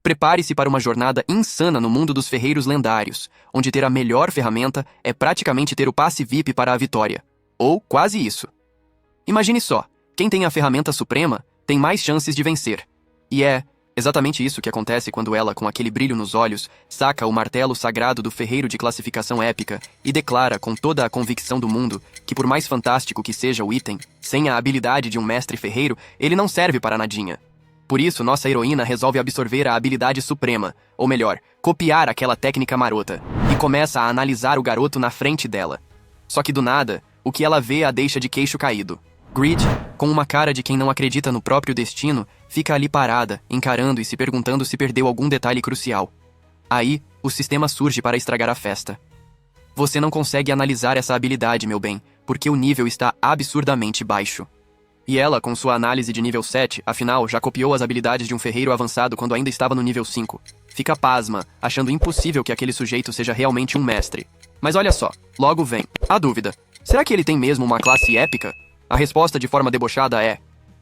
Prepare-se para uma jornada insana no mundo dos ferreiros lendários, onde ter a melhor ferramenta é praticamente ter o passe VIP para a vitória. Ou quase isso. Imagine só, quem tem a ferramenta suprema tem mais chances de vencer. E é exatamente isso que acontece quando ela, com aquele brilho nos olhos, saca o martelo sagrado do ferreiro de classificação épica e declara com toda a convicção do mundo que, por mais fantástico que seja o item, sem a habilidade de um mestre ferreiro, ele não serve para nadinha. Por isso, nossa heroína resolve absorver a habilidade suprema, ou melhor, copiar aquela técnica marota, e começa a analisar o garoto na frente dela. Só que do nada, o que ela vê a deixa de queixo caído. Grid, com uma cara de quem não acredita no próprio destino, fica ali parada, encarando e se perguntando se perdeu algum detalhe crucial. Aí, o sistema surge para estragar a festa. Você não consegue analisar essa habilidade, meu bem, porque o nível está absurdamente baixo. E ela, com sua análise de nível 7, afinal, já copiou as habilidades de um ferreiro avançado quando ainda estava no nível 5. Fica pasma, achando impossível que aquele sujeito seja realmente um mestre. Mas olha só, logo vem a dúvida. Será que ele tem mesmo uma classe épica? A resposta de forma debochada é: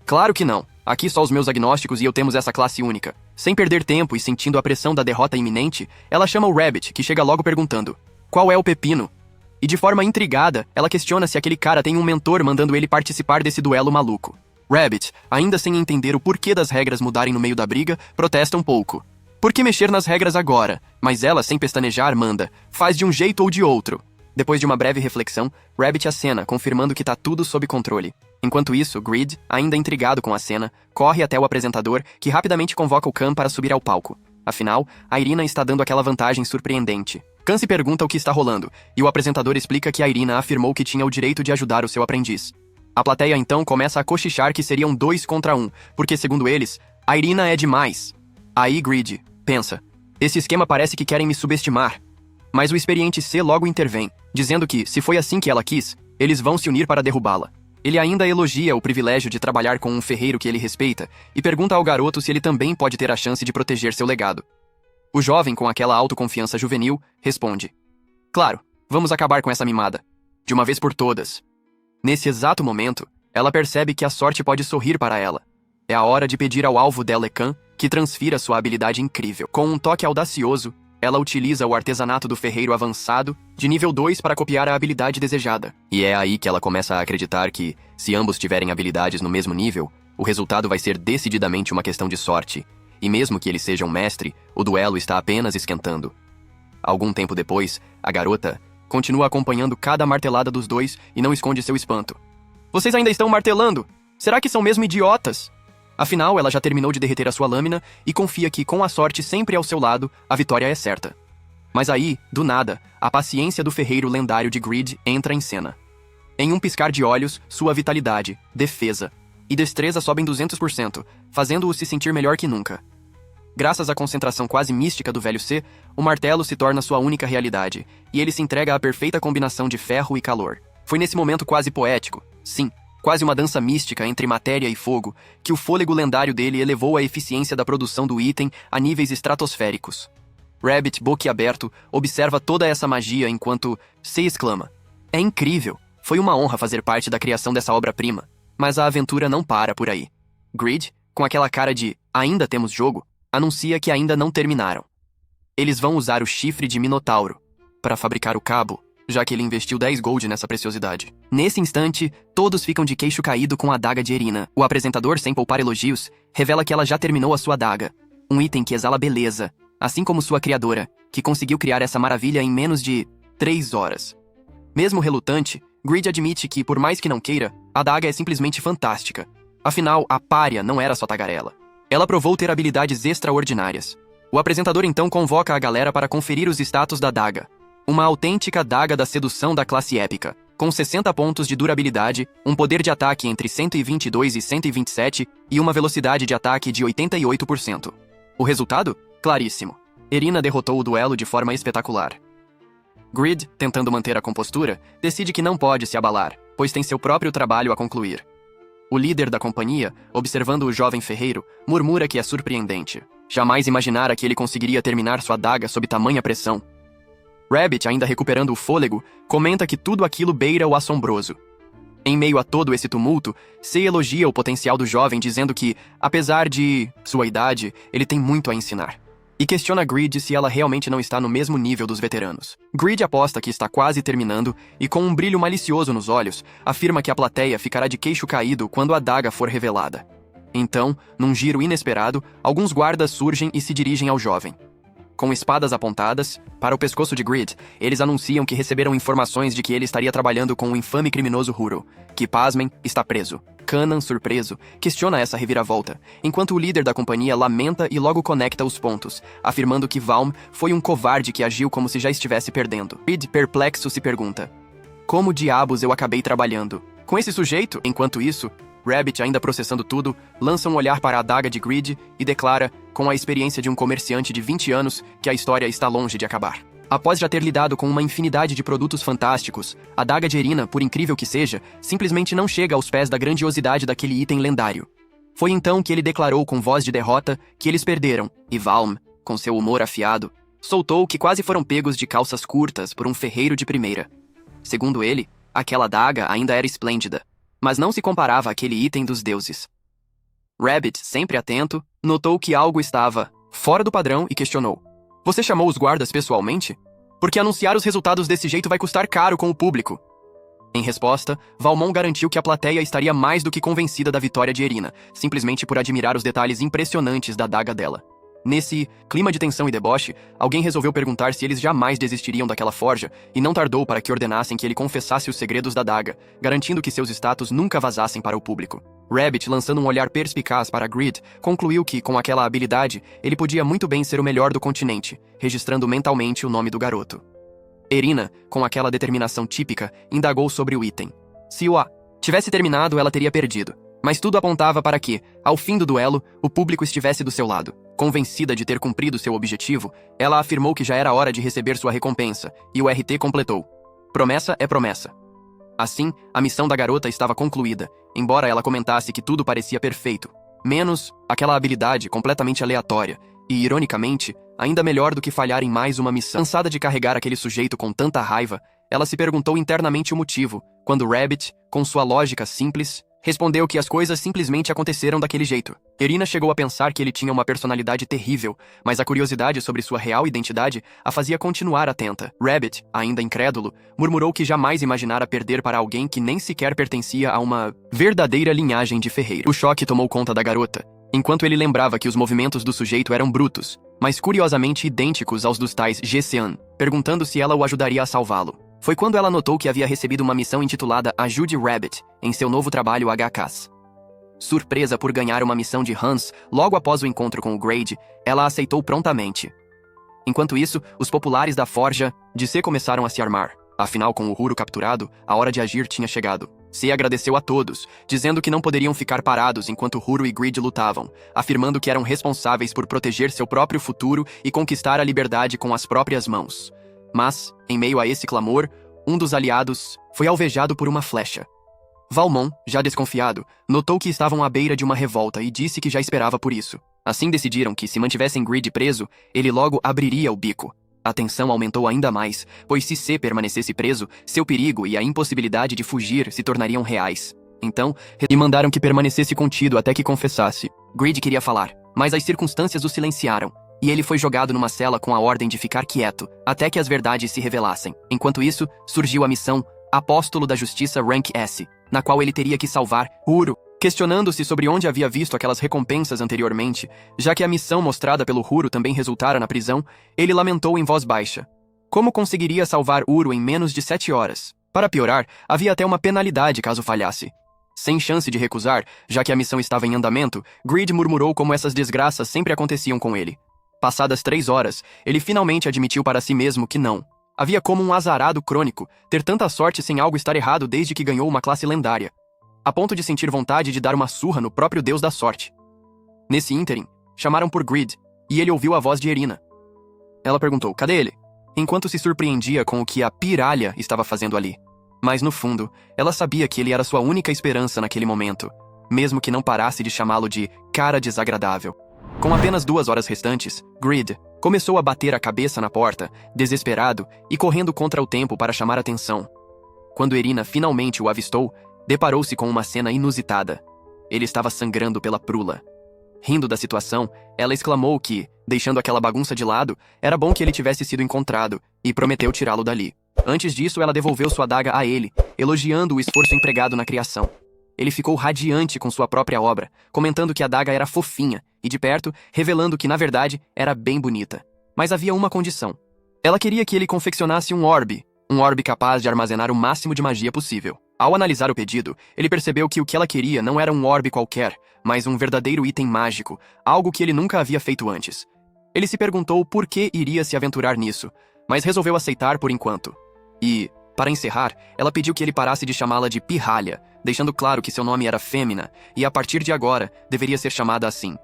claro que não. Aqui só os meus agnósticos e eu temos essa classe única. Sem perder tempo e sentindo a pressão da derrota iminente, ela chama o Rabbit, que chega logo perguntando: qual é o pepino? E de forma intrigada, ela questiona se aquele cara tem um mentor mandando ele participar desse duelo maluco. Rabbit, ainda sem entender o porquê das regras mudarem no meio da briga, protesta um pouco. Por que mexer nas regras agora? Mas ela, sem pestanejar, manda: faz de um jeito ou de outro. Depois de uma breve reflexão, Rabbit acena, confirmando que tá tudo sob controle. Enquanto isso, Grid, ainda intrigado com a cena, corre até o apresentador, que rapidamente convoca o Khan para subir ao palco. Afinal, a Irina está dando aquela vantagem surpreendente. Khan se pergunta o que está rolando, e o apresentador explica que a Irina afirmou que tinha o direito de ajudar o seu aprendiz. A plateia então começa a cochichar que seriam 2 contra 1, porque segundo eles, a Irina é demais. Aí Grid pensa: esse esquema parece que querem me subestimar. Mas o experiente C logo intervém, dizendo que, se foi assim que ela quis, eles vão se unir para derrubá-la. Ele ainda elogia o privilégio de trabalhar com um ferreiro que ele respeita e pergunta ao garoto se ele também pode ter a chance de proteger seu legado. O jovem, com aquela autoconfiança juvenil, responde: claro, vamos acabar com essa mimada. De uma vez por todas. Nesse exato momento, ela percebe que a sorte pode sorrir para ela. É a hora de pedir ao alvo dela, Khan, que transfira sua habilidade incrível. Com um toque audacioso, ela utiliza o artesanato do ferreiro avançado de nível 2 para copiar a habilidade desejada. E é aí que ela começa a acreditar que, se ambos tiverem habilidades no mesmo nível, o resultado vai ser decididamente uma questão de sorte. E mesmo que ele seja um mestre, o duelo está apenas esquentando. Algum tempo depois, a garota continua acompanhando cada martelada dos dois e não esconde seu espanto. Vocês ainda estão martelando? Será que são mesmo idiotas? Afinal, ela já terminou de derreter a sua lâmina e confia que, com a sorte sempre ao seu lado, a vitória é certa. Mas aí, do nada, a paciência do ferreiro lendário de Grid entra em cena. Em um piscar de olhos, sua vitalidade, defesa e destreza sobem 200%, fazendo-o se sentir melhor que nunca. Graças à concentração quase mística do velho C, o martelo se torna sua única realidade, e ele se entrega à perfeita combinação de ferro e calor. Foi nesse momento quase poético, sim, quase uma dança mística entre matéria e fogo, que o fôlego lendário dele elevou a eficiência da produção do item a níveis estratosféricos. Rabbit, boquiaberto, observa toda essa magia enquanto C exclama: é incrível! Foi uma honra fazer parte da criação dessa obra-prima. Mas a aventura não para por aí. Grid, com aquela cara de ainda temos jogo, anuncia que ainda não terminaram. Eles vão usar o chifre de Minotauro para fabricar o cabo, já que ele investiu 10 gold nessa preciosidade. Nesse instante, todos ficam de queixo caído com a adaga de Irina. O apresentador, sem poupar elogios, revela que ela já terminou a sua adaga, um item que exala beleza, assim como sua criadora, que conseguiu criar essa maravilha em menos de 3 horas. Mesmo relutante, Grid admite que, por mais que não queira, a adaga é simplesmente fantástica. Afinal, a pária não era só tagarela. Ela provou ter habilidades extraordinárias. O apresentador então convoca a galera para conferir os status da adaga. Uma autêntica daga da sedução da classe épica, com 60 pontos de durabilidade, um poder de ataque entre 122 e 127 e uma velocidade de ataque de 88%. O resultado? Claríssimo. Irina derrotou o duelo de forma espetacular. Grid, tentando manter a compostura, decide que não pode se abalar, pois tem seu próprio trabalho a concluir. O líder da companhia, observando o jovem ferreiro, murmura que é surpreendente. Jamais imaginara que ele conseguiria terminar sua adaga sob tamanha pressão. Rabbit, ainda recuperando o fôlego, comenta que tudo aquilo beira o assombroso. Em meio a todo esse tumulto, C elogia o potencial do jovem, dizendo que, apesar de sua idade, ele tem muito a ensinar. e questiona Grid se ela realmente não está no mesmo nível dos veteranos. Grid aposta que está quase terminando e, com um brilho malicioso nos olhos, afirma que a plateia ficará de queixo caído quando a adaga for revelada. Então, num giro inesperado, alguns guardas surgem e se dirigem ao jovem. Com espadas apontadas para o pescoço de Grid, eles anunciam que receberam informações de que ele estaria trabalhando com o infame criminoso Huro, que, pasmem, está preso. Kanan, surpreso, questiona essa reviravolta, enquanto o líder da companhia lamenta e logo conecta os pontos, afirmando que Valm foi um covarde que agiu como se já estivesse perdendo. Grid, perplexo, se pergunta: como diabos eu acabei trabalhando com esse sujeito? Enquanto isso, Rabbit, ainda processando tudo, lança um olhar para a adaga de Grid e declara, com a experiência de um comerciante de 20 anos, que a história está longe de acabar. Após já ter lidado com uma infinidade de produtos fantásticos, a adaga de Irina, por incrível que seja, simplesmente não chega aos pés da grandiosidade daquele item lendário. Foi então que ele declarou com voz de derrota que eles perderam, e Valm, com seu humor afiado, soltou que quase foram pegos de calças curtas por um ferreiro de primeira. Segundo ele, aquela adaga ainda era esplêndida, mas não se comparava àquele item dos deuses. Rabbit, sempre atento, notou que algo estava fora do padrão e questionou: você chamou os guardas pessoalmente? Porque anunciar os resultados desse jeito vai custar caro com o público. Em resposta, Valmont garantiu que a plateia estaria mais do que convencida da vitória de Irina, simplesmente por admirar os detalhes impressionantes da adaga dela. Nesse clima de tensão e deboche, alguém resolveu perguntar se eles jamais desistiriam daquela forja, e não tardou para que ordenassem que ele confessasse os segredos da adaga, garantindo que seus status nunca vazassem para o público. Rabbit, lançando um olhar perspicaz para Grid, concluiu que, com aquela habilidade, ele podia muito bem ser o melhor do continente, registrando mentalmente o nome do garoto. Irina, com aquela determinação típica, indagou sobre o item. Se o A tivesse terminado, ela teria perdido. Mas tudo apontava para que, ao fim do duelo, o público estivesse do seu lado. Convencida de ter cumprido seu objetivo, ela afirmou que já era hora de receber sua recompensa, e o RT completou: promessa é promessa. Assim, a missão da garota estava concluída, embora ela comentasse que tudo parecia perfeito, menos aquela habilidade completamente aleatória, e, ironicamente, ainda melhor do que falhar em mais uma missão. Cansada de carregar aquele sujeito com tanta raiva, ela se perguntou internamente o motivo, quando Rabbit, com sua lógica simples, respondeu que as coisas simplesmente aconteceram daquele jeito. Irina chegou a pensar que ele tinha uma personalidade terrível, mas a curiosidade sobre sua real identidade a fazia continuar atenta. Rabbit, ainda incrédulo, murmurou que jamais imaginara perder para alguém que nem sequer pertencia a uma verdadeira linhagem de ferreiro. O choque tomou conta da garota, enquanto ele lembrava que os movimentos do sujeito eram brutos, mas curiosamente idênticos aos dos tais Gessean, perguntando se ela o ajudaria a salvá-lo. Foi quando ela notou que havia recebido uma missão intitulada Ajude Rabbit, em seu novo trabalho HKs. Surpresa por ganhar uma missão de Hans logo após o encontro com o Grade, ela aceitou prontamente. Enquanto isso, os populares da Forja de C começaram a se armar. Afinal, com o Huro capturado, a hora de agir tinha chegado. C agradeceu a todos, dizendo que não poderiam ficar parados enquanto Huro e Grid lutavam, afirmando que eram responsáveis por proteger seu próprio futuro e conquistar a liberdade com as próprias mãos. Mas, em meio a esse clamor, um dos aliados foi alvejado por uma flecha. Valmont, já desconfiado, notou que estavam à beira de uma revolta e disse que já esperava por isso. Assim decidiram que, se mantivessem Grid preso, ele logo abriria o bico. A tensão aumentou ainda mais, pois se C permanecesse preso, seu perigo e a impossibilidade de fugir se tornariam reais. Então, lhe mandaram que permanecesse contido até que confessasse. Grid queria falar, mas as circunstâncias o silenciaram, e ele foi jogado numa cela com a ordem de ficar quieto, até que as verdades se revelassem. Enquanto isso, surgiu a missão Apóstolo da Justiça Rank S, na qual ele teria que salvar Huro. Questionando-se sobre onde havia visto aquelas recompensas anteriormente, já que a missão mostrada pelo Huro também resultara na prisão, ele lamentou em voz baixa. Como conseguiria salvar Huro em menos de 7 horas? Para piorar, havia até uma penalidade caso falhasse. Sem chance de recusar, já que a missão estava em andamento, Grid murmurou como essas desgraças sempre aconteciam com ele. Passadas 3 horas, ele finalmente admitiu para si mesmo que não. Havia como um azarado crônico ter tanta sorte sem algo estar errado desde que ganhou uma classe lendária, a ponto de sentir vontade de dar uma surra no próprio deus da sorte. Nesse ínterim, chamaram por Grid, e ele ouviu a voz de Irina. Ela perguntou, cadê ele? Enquanto se surpreendia com o que a piralha estava fazendo ali. Mas no fundo, ela sabia que ele era sua única esperança naquele momento, mesmo que não parasse de chamá-lo de cara desagradável. Com apenas 2 horas restantes, Grid começou a bater a cabeça na porta, desesperado e correndo contra o tempo para chamar atenção. Quando Irina finalmente o avistou, deparou-se com uma cena inusitada. Ele estava sangrando pela prula. Rindo da situação, ela exclamou que, deixando aquela bagunça de lado, era bom que ele tivesse sido encontrado, e prometeu tirá-lo dali. Antes disso, ela devolveu sua adaga a ele, elogiando o esforço empregado na criação. Ele ficou radiante com sua própria obra, comentando que a adaga era fofinha, e de perto, revelando que, na verdade, era bem bonita. Mas havia uma condição. Ela queria que ele confeccionasse um orbe capaz de armazenar o máximo de magia possível. Ao analisar o pedido, ele percebeu que o que ela queria não era um orbe qualquer, mas um verdadeiro item mágico, algo que ele nunca havia feito antes. Ele se perguntou por que iria se aventurar nisso, mas resolveu aceitar por enquanto. E, para encerrar, ela pediu que ele parasse de chamá-la de pirralha, deixando claro que seu nome era Fêmina, e a partir de agora, deveria ser chamada assim.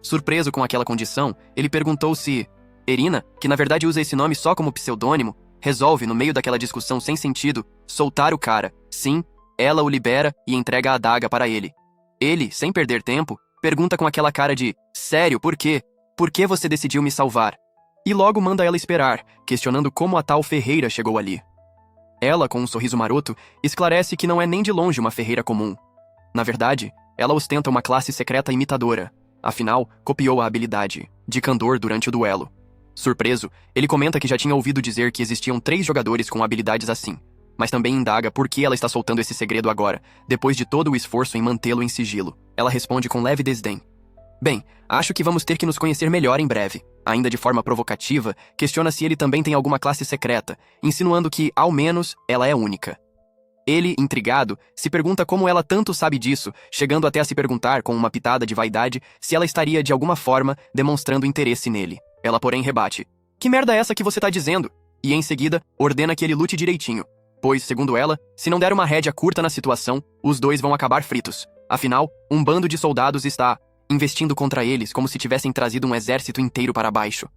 Surpreso com aquela condição, ele perguntou se Irina, que na verdade usa esse nome só como pseudônimo, resolve, no meio daquela discussão sem sentido, soltar o cara. Sim, ela o libera e entrega a adaga para ele. Ele, sem perder tempo, pergunta com aquela cara de sério, por quê? Por que você decidiu me salvar? E logo manda ela esperar, questionando como a tal ferreira chegou ali. Ela, com um sorriso maroto, esclarece que não é nem de longe uma ferreira comum. Na verdade, ela ostenta uma classe secreta imitadora. Afinal, copiou a habilidade de candor durante o duelo. Surpreso, ele comenta que já tinha ouvido dizer que existiam 3 jogadores com habilidades assim, mas também indaga por que ela está soltando esse segredo agora, depois de todo o esforço em mantê-lo em sigilo. Ela responde com leve desdém. Bem, acho que vamos ter que nos conhecer melhor em breve. Ainda de forma provocativa, questiona se ele também tem alguma classe secreta, insinuando que, ao menos, ela é única. Ele, intrigado, se pergunta como ela tanto sabe disso, chegando até a se perguntar, com uma pitada de vaidade, se ela estaria de alguma forma demonstrando interesse nele. Ela, porém, rebate. Que merda é essa que você tá dizendo? E, em seguida, ordena que ele lute direitinho. Pois, segundo ela, se não der uma rédea curta na situação, os dois vão acabar fritos. Afinal, um bando de soldados está investindo contra eles como se tivessem trazido um exército inteiro para baixo.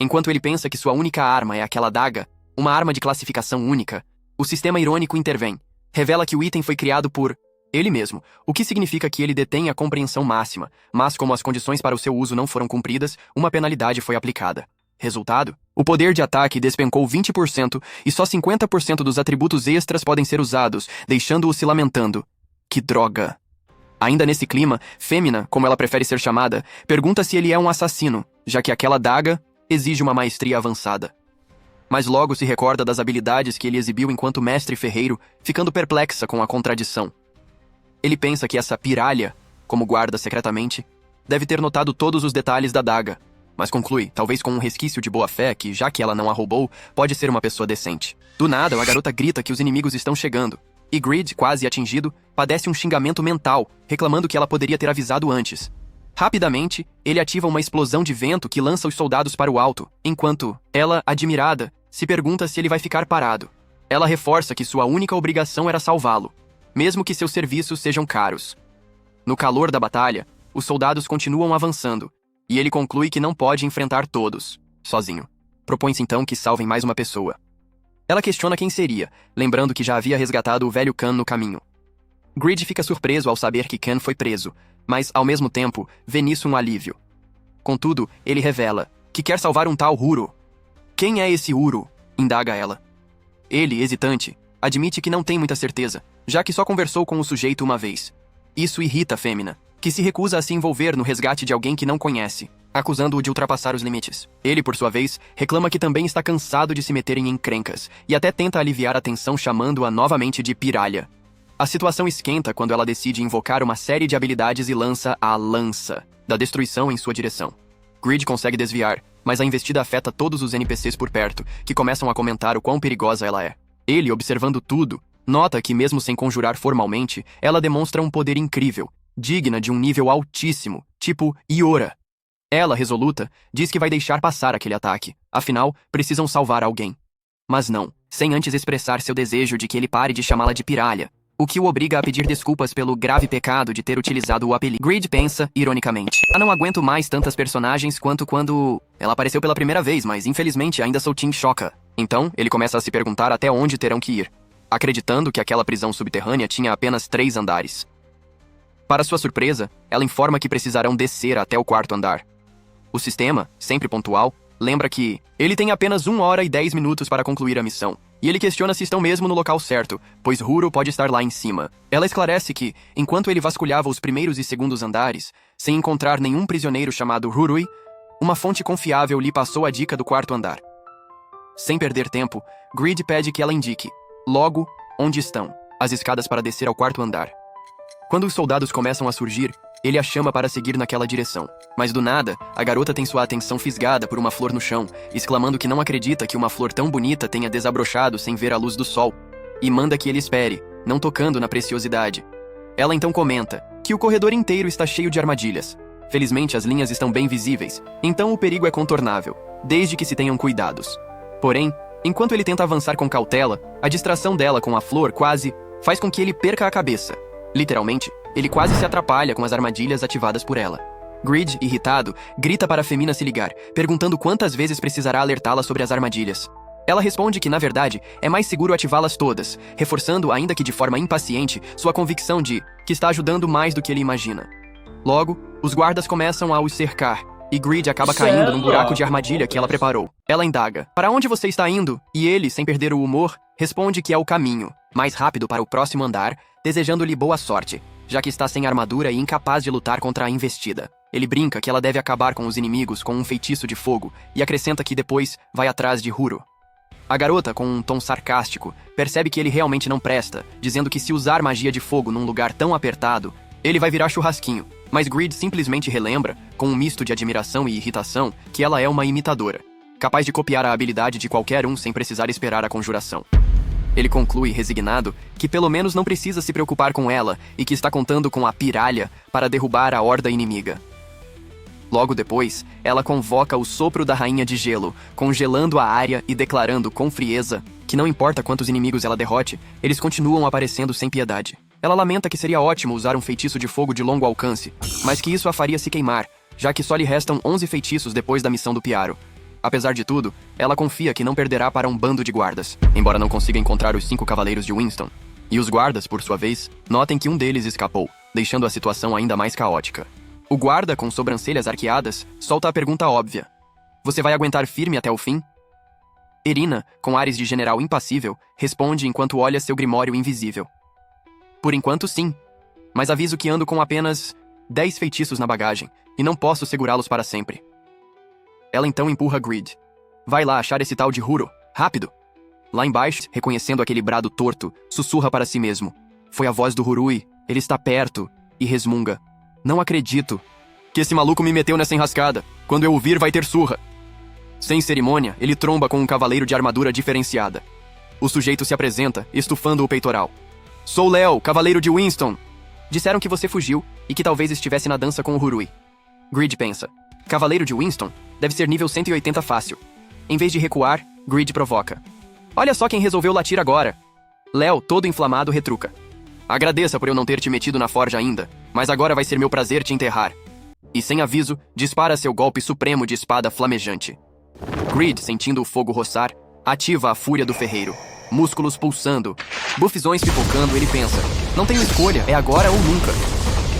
Enquanto ele pensa que sua única arma é aquela adaga, uma arma de classificação única, o sistema irônico intervém. Revela que o item foi criado por ele mesmo, o que significa que ele detém a compreensão máxima, mas como as condições para o seu uso não foram cumpridas, uma penalidade foi aplicada. Resultado? O poder de ataque despencou 20% e só 50% dos atributos extras podem ser usados, deixando-o se lamentando. Que droga! Ainda nesse clima, Fêmina, como ela prefere ser chamada, pergunta se ele é um assassino, já que aquela adaga exige uma maestria avançada. Mas logo se recorda das habilidades que ele exibiu enquanto mestre ferreiro, ficando perplexa com a contradição. Ele pensa que essa pirralha, como guarda secretamente, deve ter notado todos os detalhes da adaga, mas conclui, talvez com um resquício de boa-fé, que, já que ela não a roubou, pode ser uma pessoa decente. Do nada, a garota grita que os inimigos estão chegando, e Grid, quase atingido, padece um xingamento mental, reclamando que ela poderia ter avisado antes. Rapidamente, ele ativa uma explosão de vento que lança os soldados para o alto, enquanto ela, admirada, se pergunta se ele vai ficar parado. Ela reforça que sua única obrigação era salvá-lo, mesmo que seus serviços sejam caros. No calor da batalha, os soldados continuam avançando, e ele conclui que não pode enfrentar todos, sozinho. Propõe-se então que salvem mais uma pessoa. Ela questiona quem seria, lembrando que já havia resgatado o velho Khan no caminho. Grid fica surpreso ao saber que Khan foi preso, mas, ao mesmo tempo, vê nisso um alívio. Contudo, ele revela que quer salvar um tal Huro. Quem é esse Huro? Indaga ela. Ele, hesitante, admite que não tem muita certeza, já que só conversou com o sujeito uma vez. Isso irrita Fêmina, que se recusa a se envolver no resgate de alguém que não conhece, acusando-o de ultrapassar os limites. Ele, por sua vez, reclama que também está cansado de se meter em encrencas, e até tenta aliviar a tensão chamando-a novamente de pirralha. A situação esquenta quando ela decide invocar uma série de habilidades e lança a lança da destruição em sua direção. Grid consegue desviar, mas a investida afeta todos os NPCs por perto, que começam a comentar o quão perigosa ela é. Ele, observando tudo, nota que mesmo sem conjurar formalmente, ela demonstra um poder incrível, digna de um nível altíssimo, tipo Iora. Ela, resoluta, diz que vai deixar passar aquele ataque, afinal, precisam salvar alguém. Mas não, sem antes expressar seu desejo de que ele pare de chamá-la de pirralha, o que o obriga a pedir desculpas pelo grave pecado de ter utilizado o apelido. Grid pensa, ironicamente, não aguento mais tantas personagens quanto quando ela apareceu pela primeira vez, mas infelizmente ainda sou Team Shoka. Então, ele começa a se perguntar até onde terão que ir, acreditando que aquela prisão subterrânea tinha apenas 3 andares. Para sua surpresa, ela informa que precisarão descer até o 4º andar. O sistema, sempre pontual, lembra que ele tem apenas 1 hora e 10 minutos para concluir a missão, e ele questiona se estão mesmo no local certo, pois Huro pode estar lá em cima. Ela esclarece que, enquanto ele vasculhava os primeiros e segundos andares, sem encontrar nenhum prisioneiro chamado Hurui, uma fonte confiável lhe passou a dica do quarto andar. Sem perder tempo, Grid pede que ela indique, logo, onde estão as escadas para descer ao quarto andar. Quando os soldados começam a surgir, ele a chama para seguir naquela direção. Mas do nada, a garota tem sua atenção fisgada por uma flor no chão, exclamando que não acredita que uma flor tão bonita tenha desabrochado sem ver a luz do sol, e manda que ele espere, não tocando na preciosidade. Ela então comenta que o corredor inteiro está cheio de armadilhas. Felizmente as linhas estão bem visíveis, então o perigo é contornável, desde que se tenham cuidados. Porém, enquanto ele tenta avançar com cautela, a distração dela com a flor quase faz com que ele perca a cabeça. Literalmente, ele quase se atrapalha com as armadilhas ativadas por ela. Grid, irritado, grita para a Femina se ligar, perguntando quantas vezes precisará alertá-la sobre as armadilhas. Ela responde que, na verdade, é mais seguro ativá-las todas, reforçando, ainda que de forma impaciente, sua convicção de que está ajudando mais do que ele imagina. Logo, os guardas começam a os cercar, e Grid acaba caindo num buraco de armadilha que ela preparou. Ela indaga: "Para onde você está indo?" E ele, sem perder o humor, responde que é o caminho mais rápido para o próximo andar, desejando-lhe boa sorte, já que está sem armadura e incapaz de lutar contra a investida. Ele brinca que ela deve acabar com os inimigos com um feitiço de fogo e acrescenta que depois vai atrás de Huro. A garota, com um tom sarcástico, percebe que ele realmente não presta, dizendo que se usar magia de fogo num lugar tão apertado, ele vai virar churrasquinho. Mas Grid simplesmente relembra, com um misto de admiração e irritação, que ela é uma imitadora, capaz de copiar a habilidade de qualquer um sem precisar esperar a conjuração. Ele conclui, resignado, que pelo menos não precisa se preocupar com ela e que está contando com a piralha para derrubar a horda inimiga. Logo depois, ela convoca o sopro da Rainha de Gelo, congelando a área e declarando com frieza que não importa quantos inimigos ela derrote, eles continuam aparecendo sem piedade. Ela lamenta que seria ótimo usar um feitiço de fogo de longo alcance, mas que isso a faria se queimar, já que só lhe restam 11 feitiços depois da missão do Piaro. Apesar de tudo, ela confia que não perderá para um bando de guardas, embora não consiga encontrar os 5 cavaleiros de Winston. E os guardas, por sua vez, notem que um deles escapou, deixando a situação ainda mais caótica. O guarda, com sobrancelhas arqueadas, solta a pergunta óbvia: "Você vai aguentar firme até o fim?" Irina, com ares de general impassível, responde enquanto olha seu grimório invisível: "Por enquanto, sim. Mas aviso que ando com apenas 10 feitiços na bagagem, e não posso segurá-los para sempre." Ela então empurra Grid: "Vai lá achar esse tal de Huro, rápido!" Lá embaixo, reconhecendo aquele brado torto, sussurra para si mesmo: "Foi a voz do Hurui, ele está perto", e resmunga: "Não acredito que esse maluco me meteu nessa enrascada. Quando eu o vir, vai ter surra." Sem cerimônia, ele tromba com um cavaleiro de armadura diferenciada. O sujeito se apresenta, estufando o peitoral: "Sou Léo, cavaleiro de Winston. Disseram que você fugiu e que talvez estivesse na dança com o Hurui." Grid pensa: "Cavaleiro de Winston? Deve ser nível 180 fácil." Em vez de recuar, Grid provoca: "Olha só quem resolveu latir agora." Léo, todo inflamado, retruca: "Agradeça por eu não ter te metido na forja ainda, mas agora vai ser meu prazer te enterrar." E sem aviso, dispara seu golpe supremo de espada flamejante. Grid, sentindo o fogo roçar, ativa a fúria do ferreiro. Músculos pulsando, bufizões pipocando, ele pensa: "Não tenho escolha, é agora ou nunca."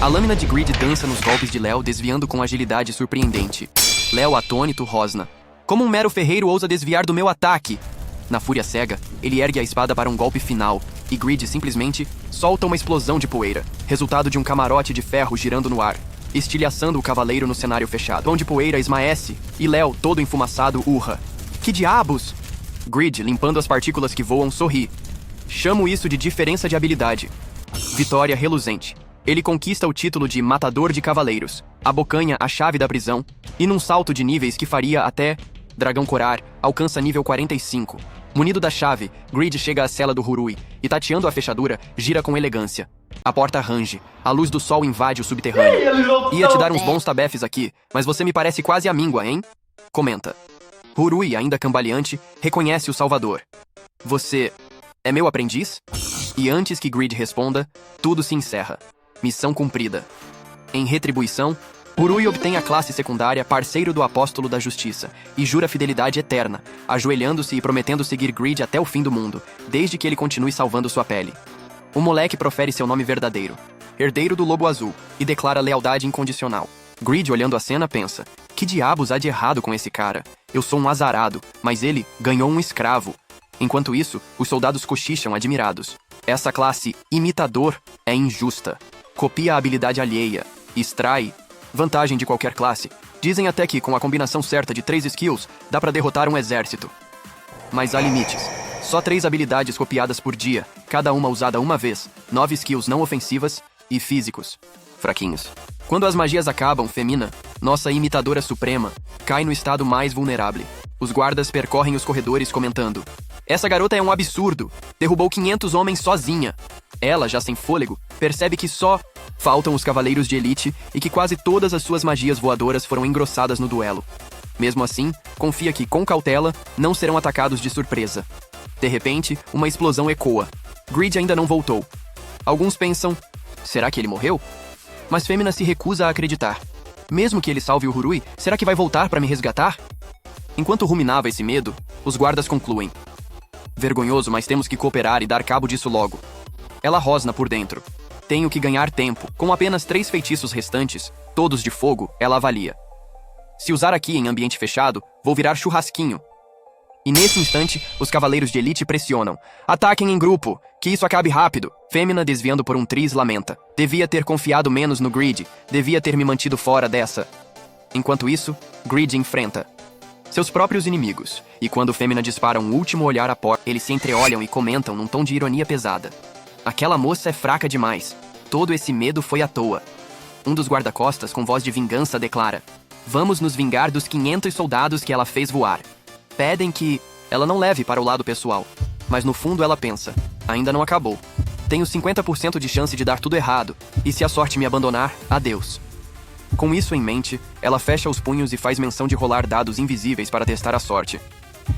A lâmina de Grid dança nos golpes de Léo, desviando com agilidade surpreendente. Léo, atônito, rosna: "Como um mero ferreiro ousa desviar do meu ataque?" Na fúria cega, ele ergue a espada para um golpe final, e Grid simplesmente solta uma explosão de poeira, resultado de um camarote de ferro girando no ar, estilhaçando o cavaleiro no cenário fechado. Pão de poeira esmaece, e Léo, todo enfumaçado, urra: "Que diabos?" Grid, limpando as partículas que voam, sorri: "Chamo isso de diferença de habilidade." Vitória reluzente. Ele conquista o título de Matador de Cavaleiros, abocanha a chave da prisão, e num salto de níveis que faria até Dragão Corar, alcança nível 45. Munido da chave, Grid chega à cela do Hurui, e tateando a fechadura, gira com elegância. A porta range, a luz do sol invade o subterrâneo. "Ia te dar uns bons tabefes aqui, mas você me parece quase amíngua, hein?" comenta. Hurui, ainda cambaleante, reconhece o Salvador. "Você é meu aprendiz?" E antes que Grid responda, tudo se encerra. Missão cumprida. Em retribuição, Hurui obtém a classe secundária Parceiro do Apóstolo da Justiça e jura fidelidade eterna, ajoelhando-se e prometendo seguir Grid até o fim do mundo, desde que ele continue salvando sua pele. O moleque profere seu nome verdadeiro, herdeiro do Lobo Azul, e declara lealdade incondicional. Grid, olhando a cena, pensa: "Que diabos há de errado com esse cara? Eu sou um azarado, mas ele ganhou um escravo." Enquanto isso, os soldados cochicham admirados. Essa classe imitador é injusta. Copia a habilidade alheia. Extrai vantagem de qualquer classe. Dizem até que, com a combinação certa de 3 skills, dá pra derrotar um exército. Mas há limites. Só 3 habilidades copiadas por dia, cada uma usada uma vez, 9 skills não ofensivas e físicos fraquinhos. Quando as magias acabam, Femina, nossa imitadora suprema, cai no estado mais vulnerável. Os guardas percorrem os corredores comentando: essa garota é um absurdo, derrubou 500 homens sozinha. Ela, já sem fôlego, percebe que só faltam os cavaleiros de elite e que quase todas as suas magias voadoras foram engrossadas no duelo. Mesmo assim, confia que, com cautela, não serão atacados de surpresa. De repente, uma explosão ecoa. Grid ainda não voltou. Alguns pensam: será que ele morreu? Mas Femina se recusa a acreditar. Mesmo que ele salve o Hurui, será que vai voltar para me resgatar? Enquanto ruminava esse medo, os guardas concluem: vergonhoso, mas temos que cooperar e dar cabo disso logo. Ela rosna por dentro. Tenho que ganhar tempo. Com apenas 3 feitiços restantes, todos de fogo, ela avalia. Se usar aqui em ambiente fechado, vou virar churrasquinho. E nesse instante, os cavaleiros de elite pressionam. Ataquem em grupo, que isso acabe rápido. Femina, desviando por um triz, lamenta. Devia ter confiado menos no Grid, devia ter me mantido fora dessa. Enquanto isso, Grid enfrenta seus próprios inimigos. E quando Femina dispara um último olhar à porta, eles se entreolham e comentam num tom de ironia pesada: aquela moça é fraca demais. Todo esse medo foi à toa. Um dos guarda-costas, com voz de vingança, declara: vamos nos vingar dos 500 soldados que ela fez voar. Pedem que ela não leve para o lado pessoal. Mas no fundo ela pensa: ainda não acabou. Tenho 50% de chance de dar tudo errado. E se a sorte me abandonar, adeus. Com isso em mente, ela fecha os punhos e faz menção de rolar dados invisíveis para testar a sorte.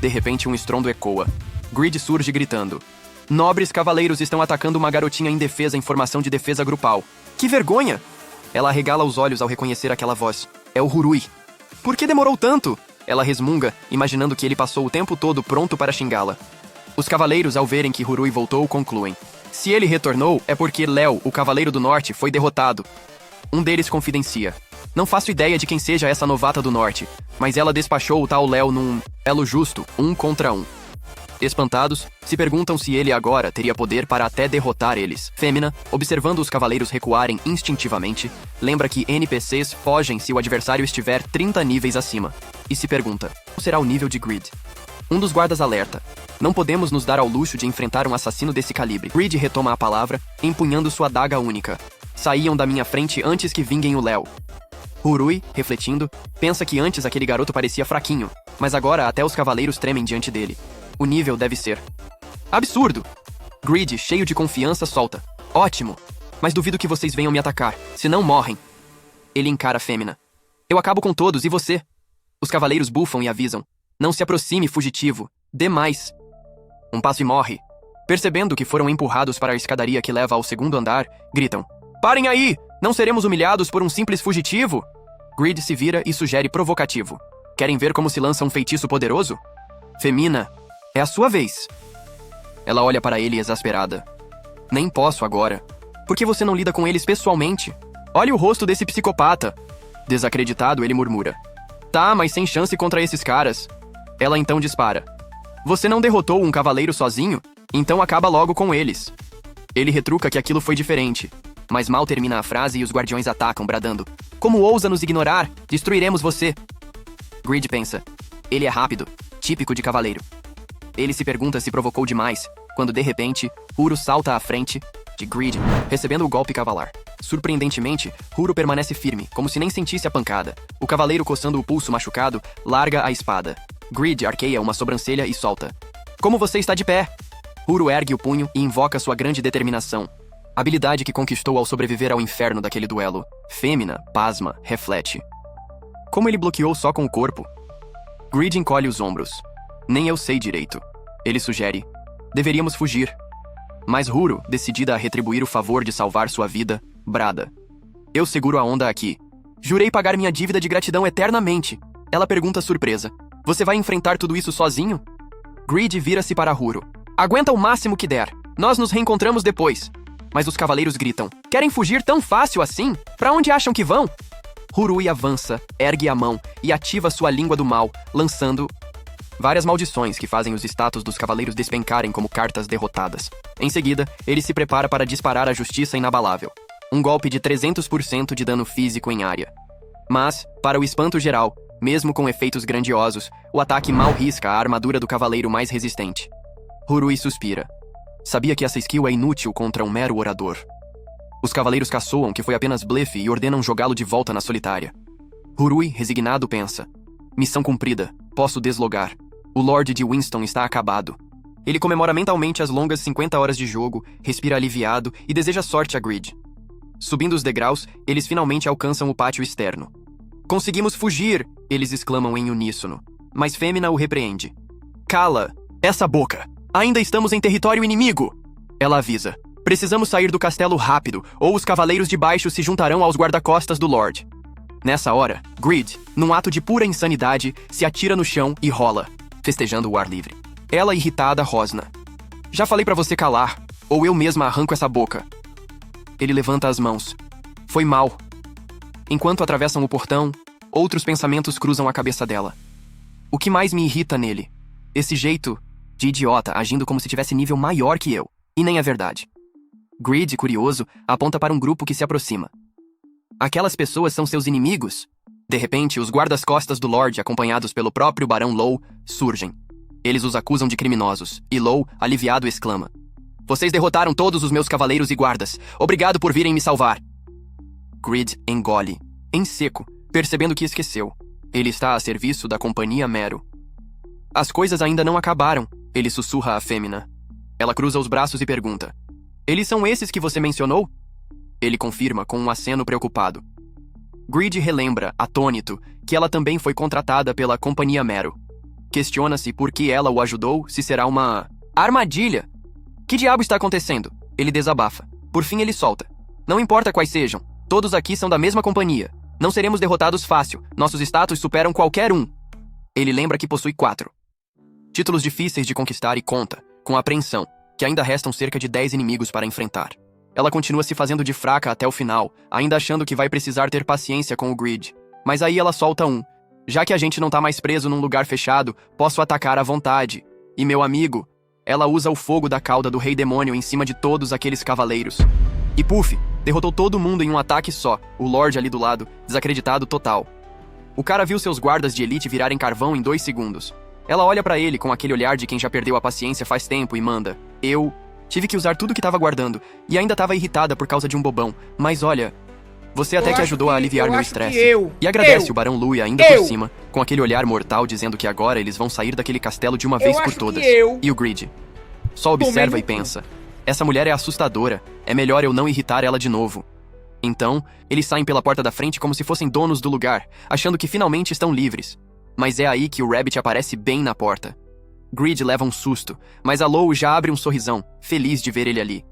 De repente, um estrondo ecoa. Grid surge gritando: nobres cavaleiros estão atacando uma garotinha indefesa em formação de defesa grupal. Que vergonha! Ela arregala os olhos ao reconhecer aquela voz. É o Hurui. Por que demorou tanto? Ela resmunga, imaginando que ele passou o tempo todo pronto para xingá-la. Os cavaleiros, ao verem que Hurui voltou, concluem: se ele retornou, é porque Léo, o Cavaleiro do Norte, foi derrotado. Um deles confidencia: não faço ideia de quem seja essa novata do Norte, mas ela despachou o tal Léo num elo justo, 1 contra 1. Espantados, se perguntam se ele agora teria poder para até derrotar eles. Femina, observando os cavaleiros recuarem instintivamente, lembra que NPCs fogem se o adversário estiver 30 níveis acima, e se pergunta: qual será o nível de Grid? Um dos guardas alerta: não podemos nos dar ao luxo de enfrentar um assassino desse calibre. Grid retoma a palavra, empunhando sua adaga única. Saíam da minha frente antes que vinguem o Léo. Hurui, refletindo, pensa que antes aquele garoto parecia fraquinho, mas agora até os cavaleiros tremem diante dele. O nível deve ser absurdo! Grid, cheio de confiança, solta: ótimo! Mas duvido que vocês venham me atacar, senão morrem. Ele encara Femina: eu acabo com todos, e você? Os cavaleiros bufam e avisam: não se aproxime, fugitivo. Dê mais. Um passo e morre. Percebendo que foram empurrados para a escadaria que leva ao 2º andar, gritam: parem aí! Não seremos humilhados por um simples fugitivo? Grid se vira e sugere provocativo: querem ver como se lança um feitiço poderoso? Femina, é a sua vez. Ela olha para ele exasperada: nem posso agora. Por que você não lida com eles pessoalmente? Olhe o rosto desse psicopata. Desacreditado, ele murmura: tá, mas sem chance contra esses caras. Ela então dispara: você não derrotou um cavaleiro sozinho? Então acaba logo com eles. Ele retruca que aquilo foi diferente, mas mal termina a frase e os guardiões atacam, bradando: como ousa nos ignorar? Destruiremos você. Grid pensa: ele é rápido, típico de cavaleiro. Ele se pergunta se provocou demais, quando de repente, Huro salta à frente de Grid, recebendo o golpe cavalar. Surpreendentemente, Huro permanece firme, como se nem sentisse a pancada. O cavaleiro, coçando o pulso machucado, larga a espada. Grid arqueia uma sobrancelha e solta: como você está de pé? Huro ergue o punho e invoca sua grande determinação, habilidade que conquistou ao sobreviver ao inferno daquele duelo. Femina, pasma, reflete: como ele bloqueou só com o corpo? Grid encolhe os ombros: nem eu sei direito. Ele sugere: deveríamos fugir. Mas Huro, decidida a retribuir o favor de salvar sua vida, brada: eu seguro a onda aqui. Jurei pagar minha dívida de gratidão eternamente. Ela pergunta surpresa: você vai enfrentar tudo isso sozinho? Grid vira-se para Huro: aguenta o máximo que der. Nós nos reencontramos depois. Mas os cavaleiros gritam: querem fugir tão fácil assim? Pra onde acham que vão? Hurui avança, ergue a mão e ativa sua língua do mal, lançando Várias maldições que fazem os status dos cavaleiros despencarem como cartas derrotadas. Em seguida, ele se prepara para disparar a justiça inabalável. Um golpe de 300% de dano físico em área. Mas, para o espanto geral, mesmo com efeitos grandiosos, o ataque mal risca a armadura do cavaleiro mais resistente. Hurui suspira. Sabia que essa skill é inútil contra um mero orador. Os cavaleiros caçoam que foi apenas blefe e ordenam jogá-lo de volta na solitária. Hurui, resignado, pensa. Missão cumprida. Posso deslogar. O Lorde de Winston está acabado. Ele comemora mentalmente as longas 50 horas de jogo, respira aliviado e deseja sorte a Grid. Subindo os degraus, eles finalmente alcançam o pátio externo. Conseguimos fugir! Eles exclamam em uníssono. Mas Fêmina o repreende. Cala! Essa boca! Ainda estamos em território inimigo! Ela avisa. Precisamos sair do castelo rápido, ou os cavaleiros de baixo se juntarão aos guarda-costas do Lorde. Nessa hora, Grid, num ato de pura insanidade, se atira no chão e rola, festejando o ar livre. Ela, irritada, rosna. Já falei pra você calar, ou eu mesma arranco essa boca. Ele levanta as mãos. Foi mal. Enquanto atravessam o portão, outros pensamentos cruzam a cabeça dela. O que mais me irrita nele? Esse jeito de idiota agindo como se tivesse nível maior que eu. E nem é verdade. Grid, curioso, aponta para um grupo que se aproxima. Aquelas pessoas são seus inimigos? De repente, os guardas-costas do Lorde, acompanhados pelo próprio Barão Low, surgem. Eles os acusam de criminosos, e Low, aliviado, exclama. Vocês derrotaram todos os meus cavaleiros e guardas. Obrigado por virem me salvar. Grid engole, em seco, percebendo que esqueceu. Ele está a serviço da Companhia Mero. As coisas ainda não acabaram, ele sussurra a Fêmina. Ela cruza os braços e pergunta. Eles são esses que você mencionou? Ele confirma com um aceno preocupado. Grid relembra, atônito, que ela também foi contratada pela Companhia Mero. Questiona-se por que ela o ajudou, se será uma armadilha. Que diabo está acontecendo? Ele desabafa. Por fim ele solta. Não importa quais sejam, todos aqui são da mesma companhia. Não seremos derrotados fácil, nossos status superam qualquer um. Ele lembra que possui 4 títulos difíceis de conquistar e conta, com apreensão, que ainda restam cerca de 10 inimigos para enfrentar. Ela continua se fazendo de fraca até o final, ainda achando que vai precisar ter paciência com o Grid. Mas aí ela solta um. Já que a gente não tá mais preso num lugar fechado, posso atacar à vontade. E meu amigo, ela usa o fogo da cauda do Rei Demônio em cima de todos aqueles cavaleiros. E puff, derrotou todo mundo em um ataque só, o Lorde ali do lado, desacreditado total. O cara viu seus guardas de elite virarem carvão em 2 segundos. Ela olha pra ele com aquele olhar de quem já perdeu a paciência faz tempo e manda. Eu tive que usar tudo que tava guardando, e ainda tava irritada por causa de um bobão, mas olha... Você até que ajudou a aliviar meu estresse. E agradece o Barão Louie ainda por cima, com aquele olhar mortal dizendo que agora eles vão sair daquele castelo de uma vez por todas. E o Grid só observa e pensa. Essa mulher é assustadora, é melhor eu não irritar ela de novo. Então, eles saem pela porta da frente como se fossem donos do lugar, achando que finalmente estão livres. Mas é aí que o Rabbit aparece bem na porta. Grid leva um susto, mas a Lowe já abre um sorrisão, feliz de ver ele ali.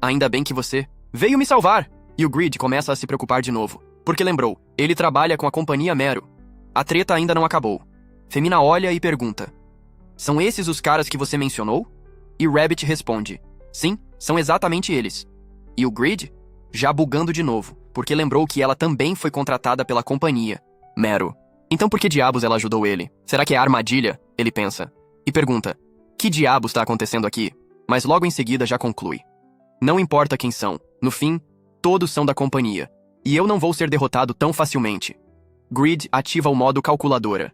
Ainda bem que você veio me salvar! E o Grid começa a se preocupar de novo, porque lembrou, ele trabalha com a Companhia Mero. A treta ainda não acabou. Femina olha e pergunta. São esses os caras que você mencionou? E Rabbit responde. Sim, são exatamente eles. E o Grid? Já bugando de novo, porque lembrou que ela também foi contratada pela Companhia Mero. Então por que diabos ela ajudou ele? Será que é armadilha? Ele pensa. E pergunta, que diabos está acontecendo aqui? Mas logo em seguida já conclui. Não importa quem são, no fim, todos são da companhia. E eu não vou ser derrotado tão facilmente. Grid ativa o modo calculadora.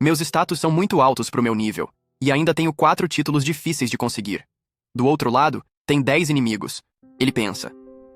Meus status são muito altos pro meu nível, e ainda tenho 4 títulos difíceis de conseguir. Do outro lado, tem 10 inimigos. Ele pensa.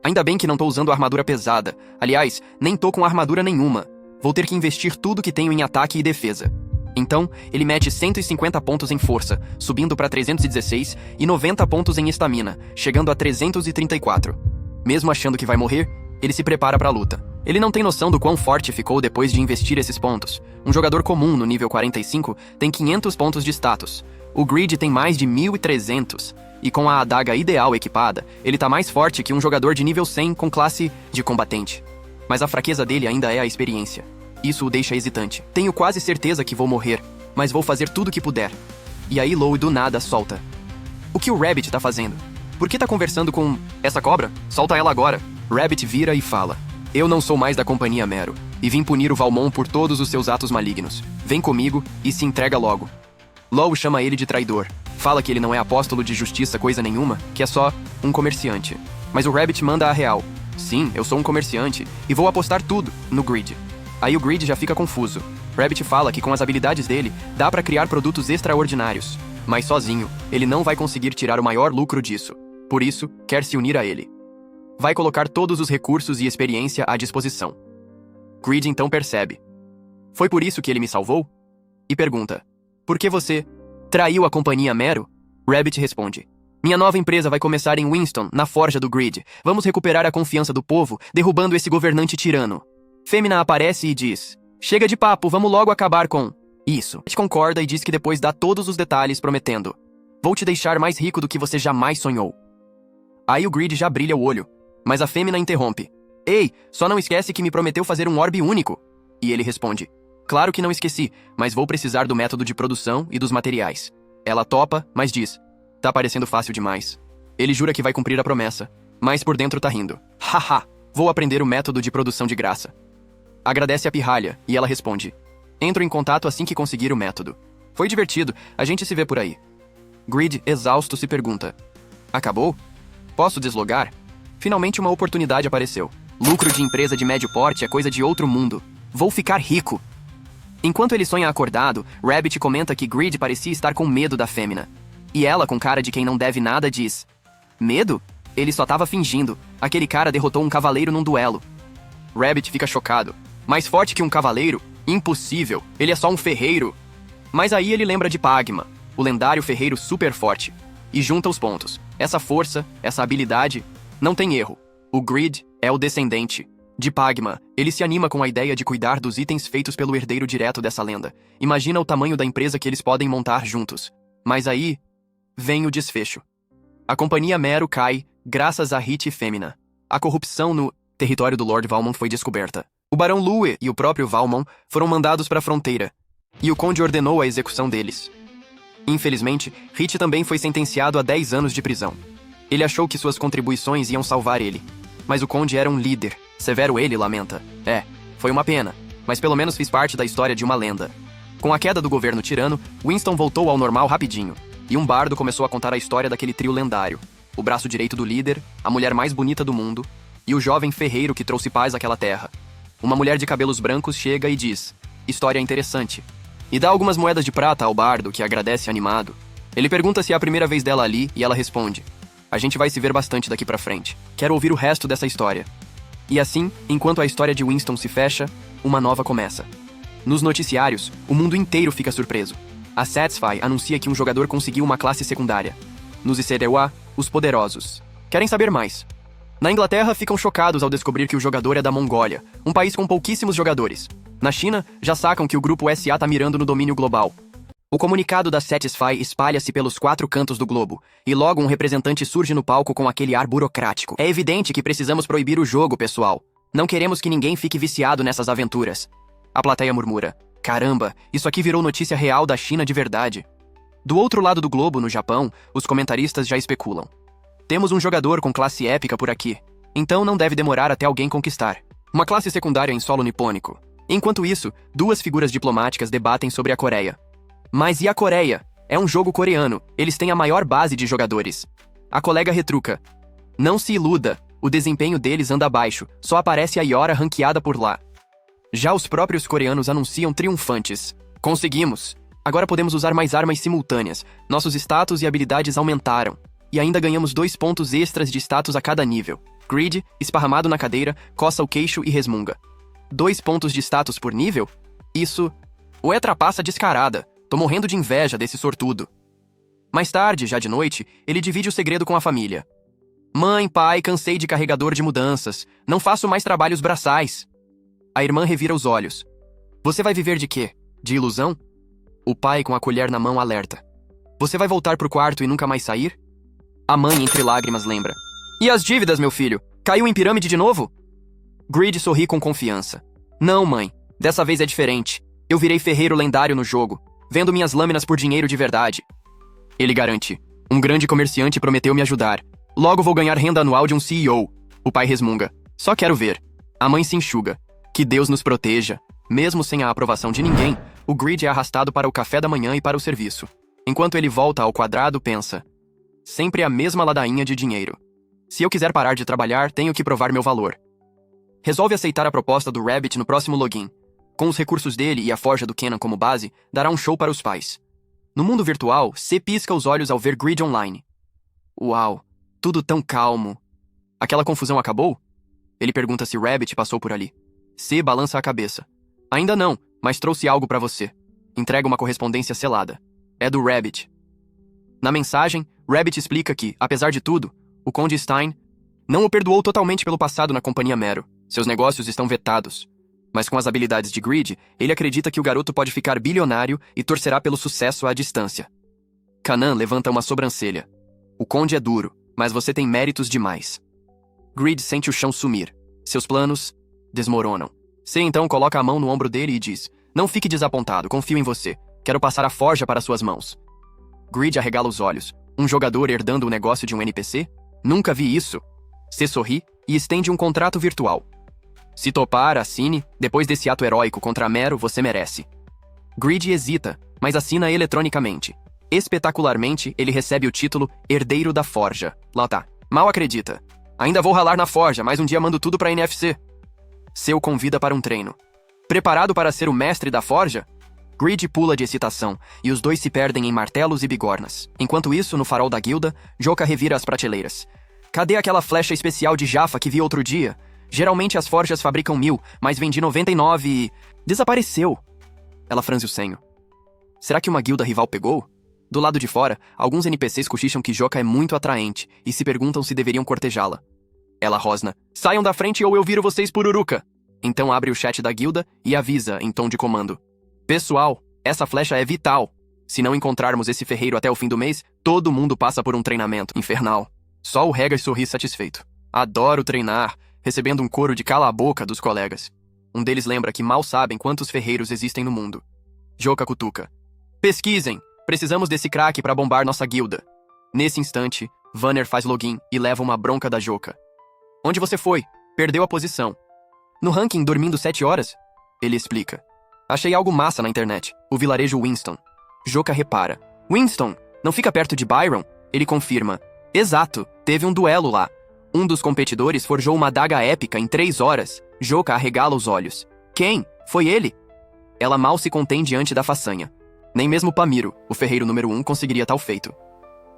Ainda bem que não tô usando armadura pesada. Aliás, nem tô com armadura nenhuma. Vou ter que investir tudo que tenho em ataque e defesa. Então, ele mete 150 pontos em força, subindo para 316, e 90 pontos em estamina, chegando a 334. Mesmo achando que vai morrer, ele se prepara para a luta. Ele não tem noção do quão forte ficou depois de investir esses pontos. Um jogador comum no nível 45 tem 500 pontos de status. O Grid tem mais de 1.300. E com a adaga ideal equipada, ele tá mais forte que um jogador de nível 100 com classe de combatente. Mas a fraqueza dele ainda é a experiência. Isso o deixa hesitante. Tenho quase certeza que vou morrer, mas vou fazer tudo o que puder. E aí Lowe do nada solta. O que o Rabbit tá fazendo? Por que tá conversando com essa cobra? Solta ela agora. Rabbit vira e fala. Eu não sou mais da Companhia Mero, e vim punir o Valmont por todos os seus atos malignos. Vem comigo e se entrega logo. LOL chama ele de traidor. Fala que ele não é apóstolo de justiça coisa nenhuma, que é só um comerciante. Mas o Rabbit manda a real. Sim, eu sou um comerciante e vou apostar tudo no Grid. Aí o Grid já fica confuso. Rabbit fala que com as habilidades dele, dá pra criar produtos extraordinários. Mas sozinho, ele não vai conseguir tirar o maior lucro disso. Por isso, quer se unir a ele. Vai colocar todos os recursos e experiência à disposição. Grid então percebe. Foi por isso que ele me salvou? E pergunta, por que você traiu a companhia Mero? Rabbit responde, minha nova empresa vai começar em Winston, na forja do Grid. Vamos recuperar a confiança do povo, derrubando esse governante tirano. Femina aparece e diz, chega de papo, vamos logo acabar com isso. Rabbit concorda e diz que depois dá todos os detalhes, prometendo, vou te deixar mais rico do que você jamais sonhou. Aí o Grid já brilha o olho, mas a Femina interrompe. Ei, só não esquece que me prometeu fazer um orbe único. E ele responde, claro que não esqueci, mas vou precisar do método de produção e dos materiais. Ela topa, mas diz, tá parecendo fácil demais. Ele jura que vai cumprir a promessa, mas por dentro tá rindo. Haha, vou aprender o método de produção de graça. Agradece a pirralha, e ela responde, entro em contato assim que conseguir o método. Foi divertido, a gente se vê por aí. Grid, exausto, se pergunta, acabou? Posso deslogar? Finalmente uma oportunidade apareceu. Lucro de empresa de médio porte é coisa de outro mundo. Vou ficar rico. Enquanto ele sonha acordado, Rabbit comenta que Grid parecia estar com medo da Femina. E ela, com cara de quem não deve nada, diz, medo? Ele só tava fingindo. Aquele cara derrotou um cavaleiro num duelo. Rabbit fica chocado. Mais forte que um cavaleiro? Impossível. Ele é só um ferreiro. Mas aí ele lembra de Pagma, o lendário ferreiro super forte. E junta os pontos. Essa força, essa habilidade, não tem erro. O Grid é o descendente de Pagma. Ele se anima com a ideia de cuidar dos itens feitos pelo herdeiro direto dessa lenda. Imagina o tamanho da empresa que eles podem montar juntos. Mas aí vem o desfecho. A companhia Mero cai graças a Hit e Femina. A corrupção no território do Lord Valmont foi descoberta. O Barão Lue e o próprio Valmont foram mandados para a fronteira, e o Conde ordenou a execução deles. Infelizmente, Hit também foi sentenciado a 10 anos de prisão. Ele achou que suas contribuições iam salvar ele, mas o Conde era um líder. Severo ele lamenta. Foi uma pena, mas pelo menos fiz parte da história de uma lenda. Com a queda do governo tirano, Winston voltou ao normal rapidinho, e um bardo começou a contar a história daquele trio lendário. O braço direito do líder, a mulher mais bonita do mundo, e o jovem ferreiro que trouxe paz àquela terra. Uma mulher de cabelos brancos chega e diz, história interessante, e dá algumas moedas de prata ao bardo, que agradece animado. Ele pergunta se é a primeira vez dela ali, e ela responde, a gente vai se ver bastante daqui pra frente. Quero ouvir o resto dessa história. E assim, enquanto a história de Winston se fecha, uma nova começa. Nos noticiários, o mundo inteiro fica surpreso. A Satisfy anuncia que um jogador conseguiu uma classe secundária. Nos ICDUA, os poderosos querem saber mais. Na Inglaterra, ficam chocados ao descobrir que o jogador é da Mongólia, um país com pouquíssimos jogadores. Na China, já sacam que o grupo SA tá mirando no domínio global. O comunicado da Satisfy espalha-se pelos 4 cantos do globo, e logo um representante surge no palco com aquele ar burocrático. É evidente que precisamos proibir o jogo, pessoal. Não queremos que ninguém fique viciado nessas aventuras. A plateia murmura. Caramba, isso aqui virou notícia real da China de verdade. Do outro lado do globo, no Japão, os comentaristas já especulam. Temos um jogador com classe épica por aqui, então não deve demorar até alguém conquistar. Uma classe secundária em solo nipônico. Enquanto isso, 2 figuras diplomáticas debatem sobre a Coreia. Mas e a Coreia? É um jogo coreano, eles têm a maior base de jogadores. A colega retruca. Não se iluda, o desempenho deles anda abaixo, só aparece a Iora ranqueada por lá. Já os próprios coreanos anunciam triunfantes. Conseguimos! Agora podemos usar mais armas simultâneas, nossos status e habilidades aumentaram. E ainda ganhamos 2 pontos extras de status a cada nível. Grid, esparramado na cadeira, coça o queixo e resmunga. 2 pontos de status por nível? Isso... ou é trapaça descarada. Tô morrendo de inveja desse sortudo. Mais tarde, já de noite, ele divide o segredo com a família. Mãe, pai, cansei de carregador de mudanças. Não faço mais trabalhos braçais. A irmã revira os olhos. Você vai viver de quê? De ilusão? O pai, com a colher na mão, alerta. Você vai voltar pro quarto e nunca mais sair? A mãe, entre lágrimas, lembra. E as dívidas, meu filho? Caiu em pirâmide de novo? Grid sorri com confiança. Não, mãe. Dessa vez é diferente. Eu virei ferreiro lendário no jogo, vendo minhas lâminas por dinheiro de verdade. Ele garante. Um grande comerciante prometeu me ajudar. Logo vou ganhar renda anual de um CEO. O pai resmunga. Só quero ver. A mãe se enxuga. Que Deus nos proteja. Mesmo sem a aprovação de ninguém, o Grid é arrastado para o café da manhã e para o serviço. Enquanto ele volta ao quadrado, pensa: sempre a mesma ladainha de dinheiro. Se eu quiser parar de trabalhar, tenho que provar meu valor. Resolve aceitar a proposta do Rabbit no próximo login. Com os recursos dele e a forja do Kenan como base, dará um show para os pais. No mundo virtual, C pisca os olhos ao ver Grid online. Uau, tudo tão calmo. Aquela confusão acabou? Ele pergunta se Rabbit passou por ali. C balança a cabeça. Ainda não, mas trouxe algo para você. Entrega uma correspondência selada. É do Rabbit. Na mensagem, Rabbit explica que, apesar de tudo, o Conde Stein não o perdoou totalmente pelo passado na Companhia Mero. Seus negócios estão vetados. Mas com as habilidades de Grid, ele acredita que o garoto pode ficar bilionário e torcerá pelo sucesso à distância. Kanan levanta uma sobrancelha. O Conde é duro, mas você tem méritos demais. Grid sente o chão sumir. Seus planos desmoronam. C então coloca a mão no ombro dele e diz: não fique desapontado, confio em você. Quero passar a forja para suas mãos. Grid arregala os olhos. Um jogador herdando o negócio de um NPC? Nunca vi isso. C sorri e estende um contrato virtual. Se topar, assine. Depois desse ato heróico contra Mero, você merece. Grid hesita, mas assina eletronicamente. Espetacularmente, ele recebe o título Herdeiro da Forja. Lá tá. Mal acredita. Ainda vou ralar na forja, mas um dia mando tudo pra NFC. C o convida para um treino. Preparado para ser o mestre da forja? Grid pula de excitação, e os dois se perdem em martelos e bigornas. Enquanto isso, no farol da guilda, Joka revira as prateleiras. Cadê aquela flecha especial de Jaffa que vi outro dia? Geralmente as forjas fabricam 1000, mas vendi 99 e... desapareceu. Ela franze o senho. Será que uma guilda rival pegou? Do lado de fora, alguns NPCs cochicham que Joka é muito atraente e se perguntam se deveriam cortejá-la. Ela rosna: saiam da frente ou eu viro vocês pururuca. Então abre o chat da guilda e avisa, em tom de comando: pessoal, essa flecha é vital. Se não encontrarmos esse ferreiro até o fim do mês, todo mundo passa por um treinamento infernal. Só o Regas sorri satisfeito. Adoro treinar, recebendo um coro de cala a boca dos colegas. Um deles lembra que mal sabem quantos ferreiros existem no mundo. Joka cutuca: pesquisem, precisamos desse craque para bombar nossa guilda. Nesse instante, Vanner faz login e leva uma bronca da Joka. Onde você foi? Perdeu a posição. No ranking dormindo 7 horas? Ele explica. Achei algo massa na internet, o vilarejo Winston. Joka repara. Winston, não fica perto de Byron? Ele confirma. Exato, teve um duelo lá. Um dos competidores forjou uma adaga épica em 3 horas. Joka arregala os olhos. Quem? Foi ele? Ela mal se contém diante da façanha. Nem mesmo Pamiro, o ferreiro número 1, conseguiria tal feito.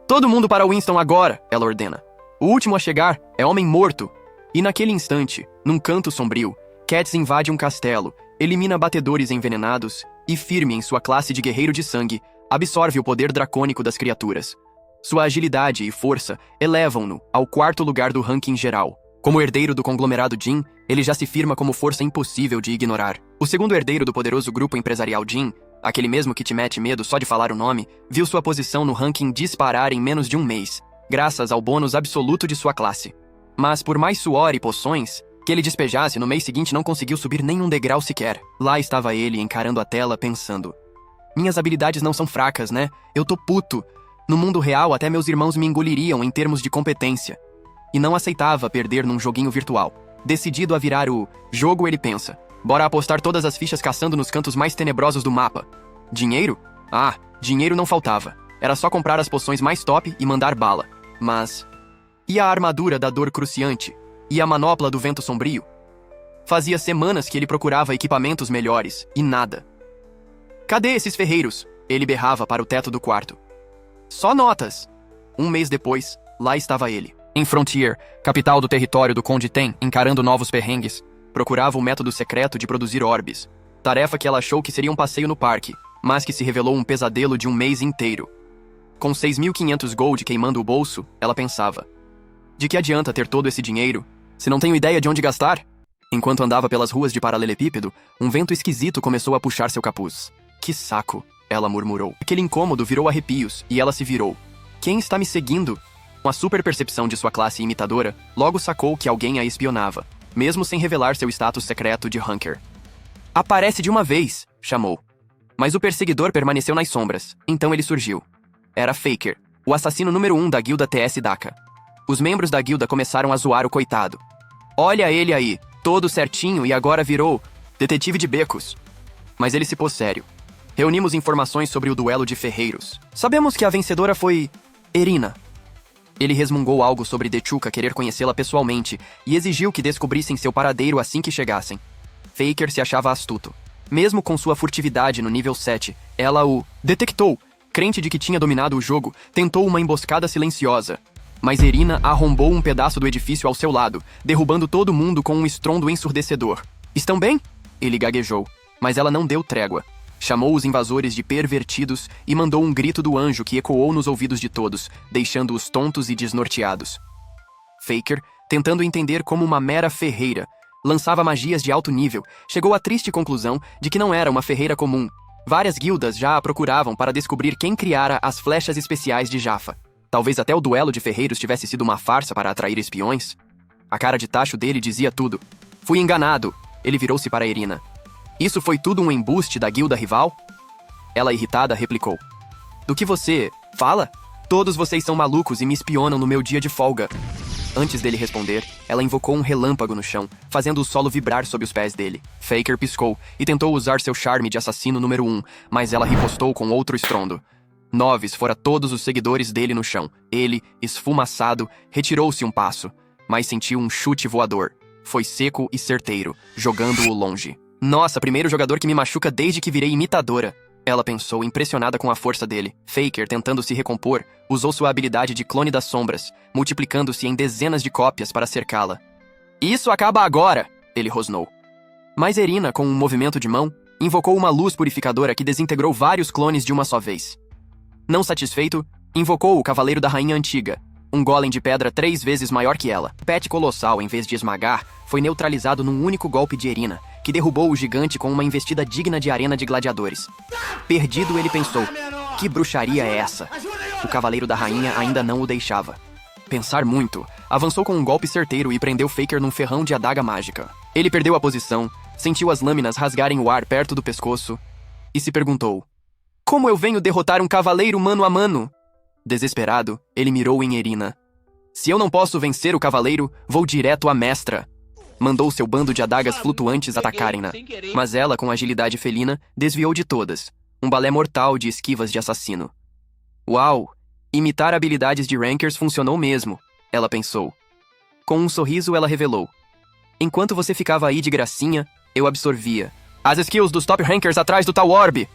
Todo mundo para Winston agora, ela ordena. O último a chegar é Homem Morto. E naquele instante, num canto sombrio, Cats invade um castelo, elimina batedores envenenados e, firme em sua classe de guerreiro de sangue, absorve o poder dracônico das criaturas. Sua agilidade e força elevam-no ao 4º lugar do ranking geral. Como herdeiro do conglomerado Jin, ele já se firma como força impossível de ignorar. O segundo herdeiro do poderoso grupo empresarial Jin, aquele mesmo que te mete medo só de falar o nome, viu sua posição no ranking disparar em menos de um mês, graças ao bônus absoluto de sua classe. Mas por mais suor e poções que ele despejasse, no mês seguinte não conseguiu subir nem um degrau sequer. Lá estava ele encarando a tela pensando: minhas habilidades não são fracas, né? Eu tô puto. No mundo real, até meus irmãos me engoliriam em termos de competência. E não aceitava perder num joguinho virtual. Decidido a virar o jogo, ele pensa: bora apostar todas as fichas caçando nos cantos mais tenebrosos do mapa. Dinheiro? Ah, dinheiro não faltava. Era só comprar as poções mais top e mandar bala. Mas... e a armadura da dor cruciante? E a manopla do vento sombrio? Fazia semanas que ele procurava equipamentos melhores, e nada. Cadê esses ferreiros? Ele berrava para o teto do quarto. Só notas. Um mês depois, lá estava ele. Em Frontier, capital do território do Conde Ten, encarando novos perrengues, procurava o método secreto de produzir orbes. Tarefa que ela achou que seria um passeio no parque, mas que se revelou um pesadelo de um mês inteiro. Com 6.500 gold queimando o bolso, ela pensava: de que adianta ter todo esse dinheiro, se não tenho ideia de onde gastar? Enquanto andava pelas ruas de Paralelepípedo, um vento esquisito começou a puxar seu capuz. Que saco, ela murmurou. Aquele incômodo virou arrepios, e ela se virou. Quem está me seguindo? Com a superpercepção de sua classe imitadora, logo sacou que alguém a espionava, mesmo sem revelar seu status secreto de Hunker. Aparece de uma vez, chamou. Mas o perseguidor permaneceu nas sombras, então ele surgiu. Era Faker, o assassino número 1 da guilda TS Daka. Os membros da guilda começaram a zoar o coitado. Olha ele aí, todo certinho e agora virou Detetive de becos. Mas ele se pôs sério. Reunimos informações sobre o duelo de ferreiros. Sabemos que a vencedora foi Irina. Ele resmungou algo sobre Dechuka querer conhecê-la pessoalmente e exigiu que descobrissem seu paradeiro assim que chegassem. Faker se achava astuto. Mesmo com sua furtividade no nível 7, ela o detectou. Crente de que tinha dominado o jogo, tentou uma emboscada silenciosa. Mas Irina arrombou um pedaço do edifício ao seu lado, derrubando todo mundo com um estrondo ensurdecedor. Estão bem? Ele gaguejou, mas ela não deu trégua. Chamou os invasores de pervertidos e mandou um grito do anjo que ecoou nos ouvidos de todos, deixando-os tontos e desnorteados. Faker, tentando entender como uma mera ferreira, lançava magias de alto nível, chegou à triste conclusão de que não era uma ferreira comum. Várias guildas já a procuravam para descobrir quem criara as flechas especiais de Jaffa. Talvez até o duelo de ferreiros tivesse sido uma farsa para atrair espiões. A cara de tacho dele dizia tudo. Fui enganado. Ele virou-se para Irina. Isso foi tudo um embuste da guilda rival? Ela, irritada, replicou. Do que você fala? Todos vocês são malucos e me espionam no meu dia de folga. Antes dele responder, ela invocou um relâmpago no chão, fazendo o solo vibrar sob os pés dele. Faker piscou e tentou usar seu charme de assassino número 1, mas ela ripostou com outro estrondo. Noves fora todos os seguidores dele no chão. Ele, esfumaçado, retirou-se um passo, mas sentiu um chute voador. Foi seco e certeiro, jogando-o longe. Nossa, primeiro jogador que me machuca desde que virei imitadora. Ela pensou, impressionada com a força dele. Faker, tentando se recompor, usou sua habilidade de clone das sombras, multiplicando-se em dezenas de cópias para cercá-la. Isso acaba agora! Ele rosnou. Mas Irina, com um movimento de mão, invocou uma luz purificadora que desintegrou vários clones de uma só vez. Não satisfeito, invocou o Cavaleiro da Rainha Antiga, um golem de pedra 3 vezes maior que ela. O pet colossal, em vez de esmagar, foi neutralizado num único golpe de Irina, que derrubou o gigante com uma investida digna de arena de gladiadores. Perdido, ele pensou, que bruxaria é essa? O Cavaleiro da Rainha ainda não o deixava. Pensar muito, avançou com um golpe certeiro e prendeu Faker num ferrão de adaga mágica. Ele perdeu a posição, sentiu as lâminas rasgarem o ar perto do pescoço e se perguntou, como eu venho derrotar um cavaleiro mano a mano? Desesperado, ele mirou em Irina. Se eu não posso vencer o cavaleiro, vou direto à mestra. Mandou seu bando de adagas flutuantes atacarem-na. Mas ela, com agilidade felina, desviou de todas. Um balé mortal de esquivas de assassino. Uau! Imitar habilidades de rankers funcionou mesmo, ela pensou. Com um sorriso, ela revelou. Enquanto você ficava aí de gracinha, eu absorvia. As skills dos top rankers atrás do tal orb!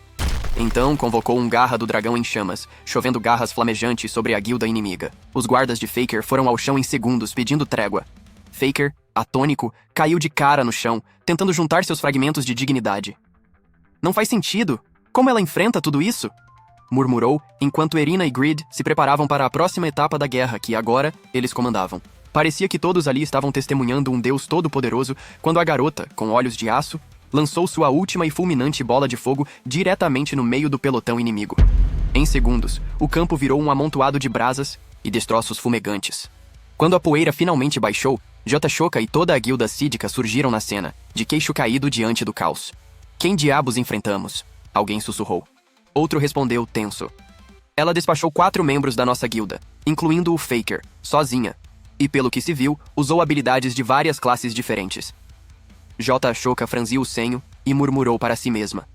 Então convocou um garra do dragão em chamas, chovendo garras flamejantes sobre a guilda inimiga. Os guardas de Faker foram ao chão em segundos, pedindo trégua. Faker, atônico, caiu de cara no chão, tentando juntar seus fragmentos de dignidade. Não faz sentido. Como ela enfrenta tudo isso? Murmurou, enquanto Irina e Grid se preparavam para a próxima etapa da guerra que, agora, eles comandavam. Parecia que todos ali estavam testemunhando um deus todo-poderoso quando a garota, com olhos de aço, lançou sua última e fulminante bola de fogo diretamente no meio do pelotão inimigo. Em segundos, o campo virou um amontoado de brasas e destroços fumegantes. Quando a poeira finalmente baixou, Jotashoka e toda a guilda sídica surgiram na cena, de queixo caído diante do caos. Quem diabos enfrentamos? Alguém sussurrou. Outro respondeu, tenso. Ela despachou 4 membros da nossa guilda, incluindo o Faker, sozinha, e pelo que se viu, usou habilidades de várias classes diferentes. Jotashoka franziu o senho e murmurou para si mesma.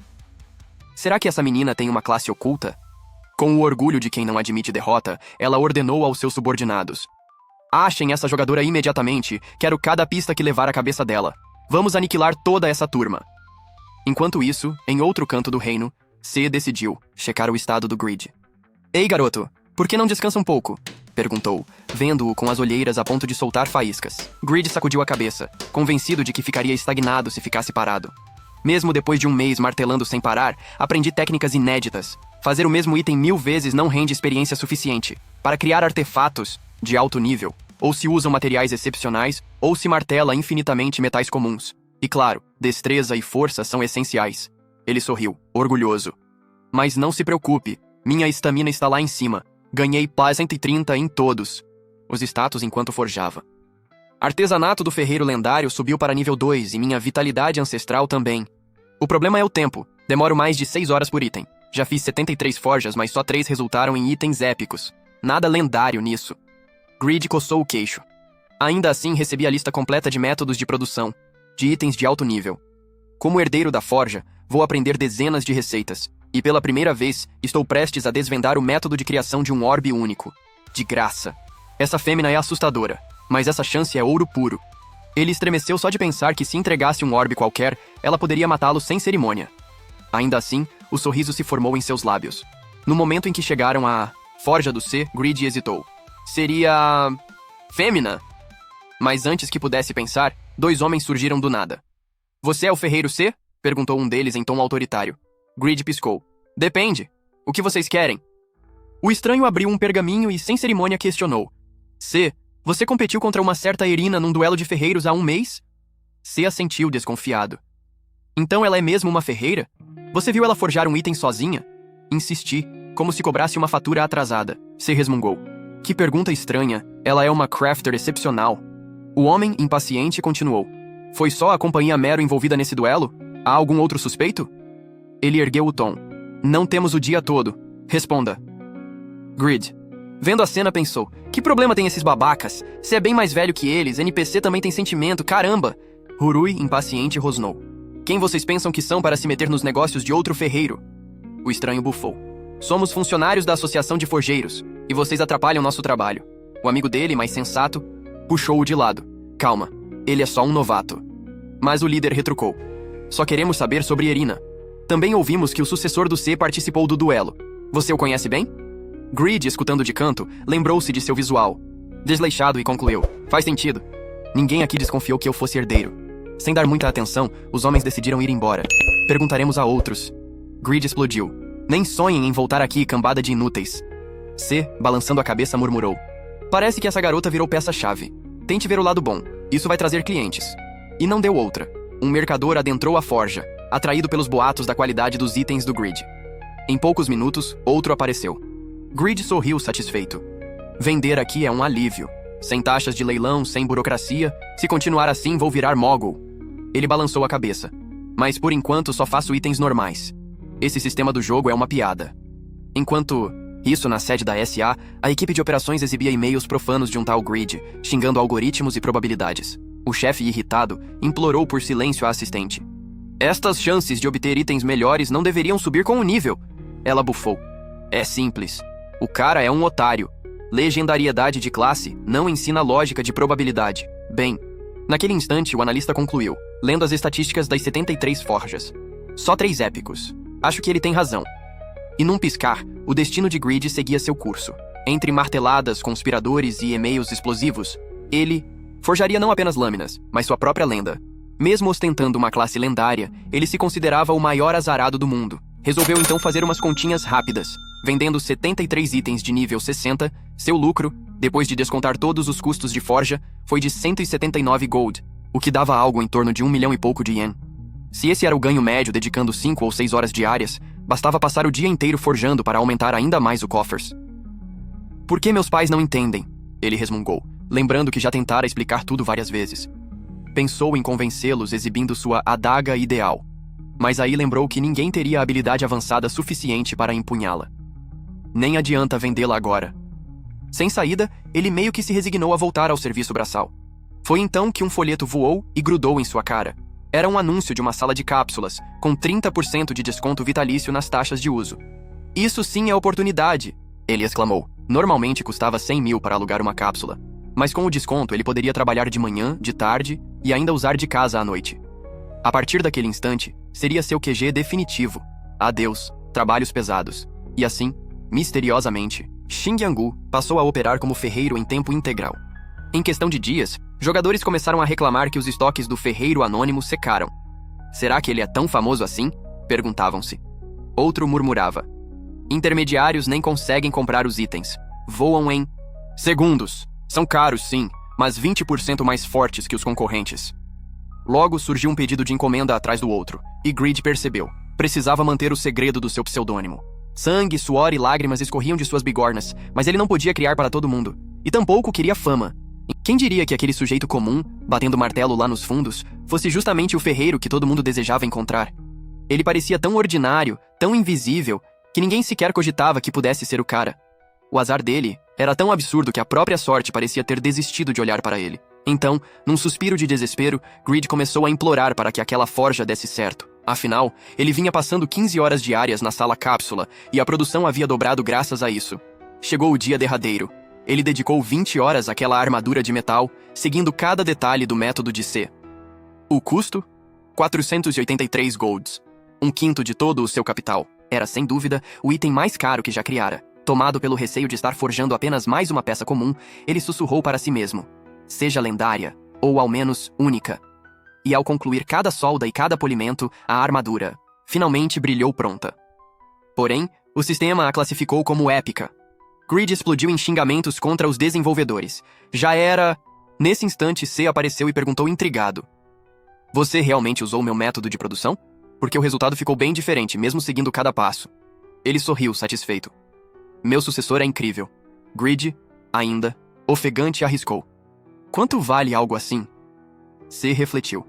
Será que essa menina tem uma classe oculta? Com o orgulho de quem não admite derrota, ela ordenou aos seus subordinados. Achem essa jogadora imediatamente, quero cada pista que levar à cabeça dela. Vamos aniquilar toda essa turma. Enquanto isso, em outro canto do reino, C decidiu checar o estado do Grid. Ei, garoto, por que não descansa um pouco? Perguntou, vendo-o com as olheiras a ponto de soltar faíscas. Grid sacudiu a cabeça, convencido de que ficaria estagnado se ficasse parado. Mesmo depois de um mês martelando sem parar, aprendi técnicas inéditas. Fazer o mesmo item 1000 vezes não rende experiência suficiente. Para criar artefatos de alto nível, ou se usam materiais excepcionais, ou se martela infinitamente metais comuns. E claro, destreza e força são essenciais. Ele sorriu, orgulhoso. Mas não se preocupe, minha estamina está lá em cima. Ganhei ++ 130 em todos os status enquanto forjava. Artesanato do ferreiro lendário subiu para nível 2 e minha vitalidade ancestral também. O problema é o tempo. Demoro mais de 6 horas por item. Já fiz 73 forjas, mas só 3 resultaram em itens épicos. Nada lendário nisso. Grid coçou o queixo. Ainda assim, recebi a lista completa de métodos de produção, de itens de alto nível. Como herdeiro da forja, vou aprender dezenas de receitas. E pela primeira vez, estou prestes a desvendar o método de criação de um orbe único. De graça. Essa fêmea é assustadora, mas essa chance é ouro puro. Ele estremeceu só de pensar que se entregasse um orbe qualquer, ela poderia matá-lo sem cerimônia. Ainda assim, o sorriso se formou em seus lábios. No momento em que chegaram à Forja do C, Grid hesitou. Seria... Fêmea? Mas antes que pudesse pensar, 2 homens surgiram do nada. Você é o ferreiro C? Perguntou um deles em tom autoritário. Grid piscou. Depende. O que vocês querem? O estranho abriu um pergaminho e sem cerimônia questionou. C, você competiu contra uma certa Irina num duelo de ferreiros há 1 mês? C assentiu desconfiado. Então ela é mesmo uma ferreira? Você viu ela forjar um item sozinha? Insisti, como se cobrasse uma fatura atrasada. C resmungou. Que pergunta estranha. Ela é uma crafter excepcional. O homem, impaciente, continuou. Foi só a companhia Mero envolvida nesse duelo? Há algum outro suspeito? Ele ergueu o tom. Não temos o dia todo. Responda. Grid. Vendo a cena, pensou. Que problema tem esses babacas? Você é bem mais velho que eles, NPC também tem sentimento, caramba! Hurui, impaciente, rosnou. Quem vocês pensam que são para se meter nos negócios de outro ferreiro? O estranho bufou. Somos funcionários da Associação de Forjeiros, e vocês atrapalham nosso trabalho. O amigo dele, mais sensato, puxou-o de lado. Calma, ele é só um novato. Mas o líder retrucou. Só queremos saber sobre Irina. Também ouvimos que o sucessor do C participou do duelo. Você o conhece bem? Grid, escutando de canto, lembrou-se de seu visual. Desleixado e concluiu. Faz sentido. Ninguém aqui desconfiou que eu fosse herdeiro. Sem dar muita atenção, os homens decidiram ir embora. Perguntaremos a outros. Grid explodiu. Nem sonhem em voltar aqui, cambada de inúteis. C, balançando a cabeça, murmurou. Parece que essa garota virou peça-chave. Tente ver o lado bom. Isso vai trazer clientes. E não deu outra. Um mercador adentrou a forja, atraído pelos boatos da qualidade dos itens do Grid. Em poucos minutos, outro apareceu. Grid sorriu satisfeito. Vender aqui é um alívio. Sem taxas de leilão, sem burocracia, se continuar assim vou virar mogul. Ele balançou a cabeça. Mas por enquanto só faço itens normais. Esse sistema do jogo é uma piada. Enquanto isso, na sede da SA, a equipe de operações exibia e-mails profanos de um tal Grid, xingando algoritmos e probabilidades. O chefe, irritado, implorou por silêncio à assistente. Estas chances de obter itens melhores não deveriam subir com o nível. Ela bufou. É simples. O cara é um otário. Legendariedade de classe não ensina lógica de probabilidade. Bem, naquele instante o analista concluiu, lendo as estatísticas das 73 forjas. Só 3 épicos. Acho que ele tem razão. E num piscar, o destino de Grid seguia seu curso. Entre marteladas, conspiradores e e-mails explosivos, ele forjaria não apenas lâminas, mas sua própria lenda. Mesmo ostentando uma classe lendária, ele se considerava o maior azarado do mundo. Resolveu então fazer umas continhas rápidas. Vendendo 73 itens de nível 60, seu lucro, depois de descontar todos os custos de forja, foi de 179 gold, o que dava algo em torno de 1 milhão e pouco de yen. Se esse era o ganho médio dedicando 5 ou 6 horas diárias, bastava passar o dia inteiro forjando para aumentar ainda mais o coffers. Por que meus pais não entendem? Ele resmungou, lembrando que já tentara explicar tudo várias vezes. Pensou em convencê-los exibindo sua adaga ideal. Mas aí lembrou que ninguém teria habilidade avançada suficiente para empunhá-la. Nem adianta vendê-la agora. Sem saída, ele meio que se resignou a voltar ao serviço braçal. Foi então que um folheto voou e grudou em sua cara. Era um anúncio de uma sala de cápsulas, com 30% de desconto vitalício nas taxas de uso. Isso sim é oportunidade, ele exclamou. Normalmente custava 100 mil para alugar uma cápsula. Mas com o desconto ele poderia trabalhar de manhã, de tarde e ainda usar de casa à noite. A partir daquele instante, seria seu QG definitivo. Adeus, trabalhos pesados. E assim, misteriosamente, Xing Yangu passou a operar como ferreiro em tempo integral. Em questão de dias, jogadores começaram a reclamar que os estoques do ferreiro anônimo secaram. Será que ele é tão famoso assim? Perguntavam-se. Outro murmurava. Intermediários nem conseguem comprar os itens. Voam em segundos. São caros, sim, mas 20% mais fortes que os concorrentes. Logo surgiu um pedido de encomenda atrás do outro, e Grid percebeu. Precisava manter o segredo do seu pseudônimo. Sangue, suor e lágrimas escorriam de suas bigornas, mas ele não podia criar para todo mundo. E tampouco queria fama. Quem diria que aquele sujeito comum, batendo martelo lá nos fundos, fosse justamente o ferreiro que todo mundo desejava encontrar? Ele parecia tão ordinário, tão invisível, que ninguém sequer cogitava que pudesse ser o cara. O azar dele Era tão absurdo que a própria sorte parecia ter desistido de olhar para ele. Então, num suspiro de desespero, Greed começou a implorar para que aquela forja desse certo. Afinal, ele vinha passando 15 horas diárias na sala cápsula e a produção havia dobrado graças a isso. Chegou o dia derradeiro. Ele dedicou 20 horas àquela armadura de metal, seguindo cada detalhe do método de C. O custo? 483 golds. Um quinto de todo o seu capital. Era, sem dúvida, o item mais caro que já criara. Tomado pelo receio de estar forjando apenas mais uma peça comum, ele sussurrou para si mesmo. Seja lendária, ou ao menos única. E ao concluir cada solda e cada polimento, a armadura finalmente brilhou pronta. Porém, o sistema a classificou como épica. Greed explodiu em xingamentos contra os desenvolvedores. Já era... Nesse instante, C apareceu e perguntou intrigado. Você realmente usou meu método de produção? Porque o resultado ficou bem diferente, mesmo seguindo cada passo. Ele sorriu, satisfeito. Meu sucessor é incrível. Greed, ainda, ofegante, arriscou. Quanto vale algo assim? C refletiu.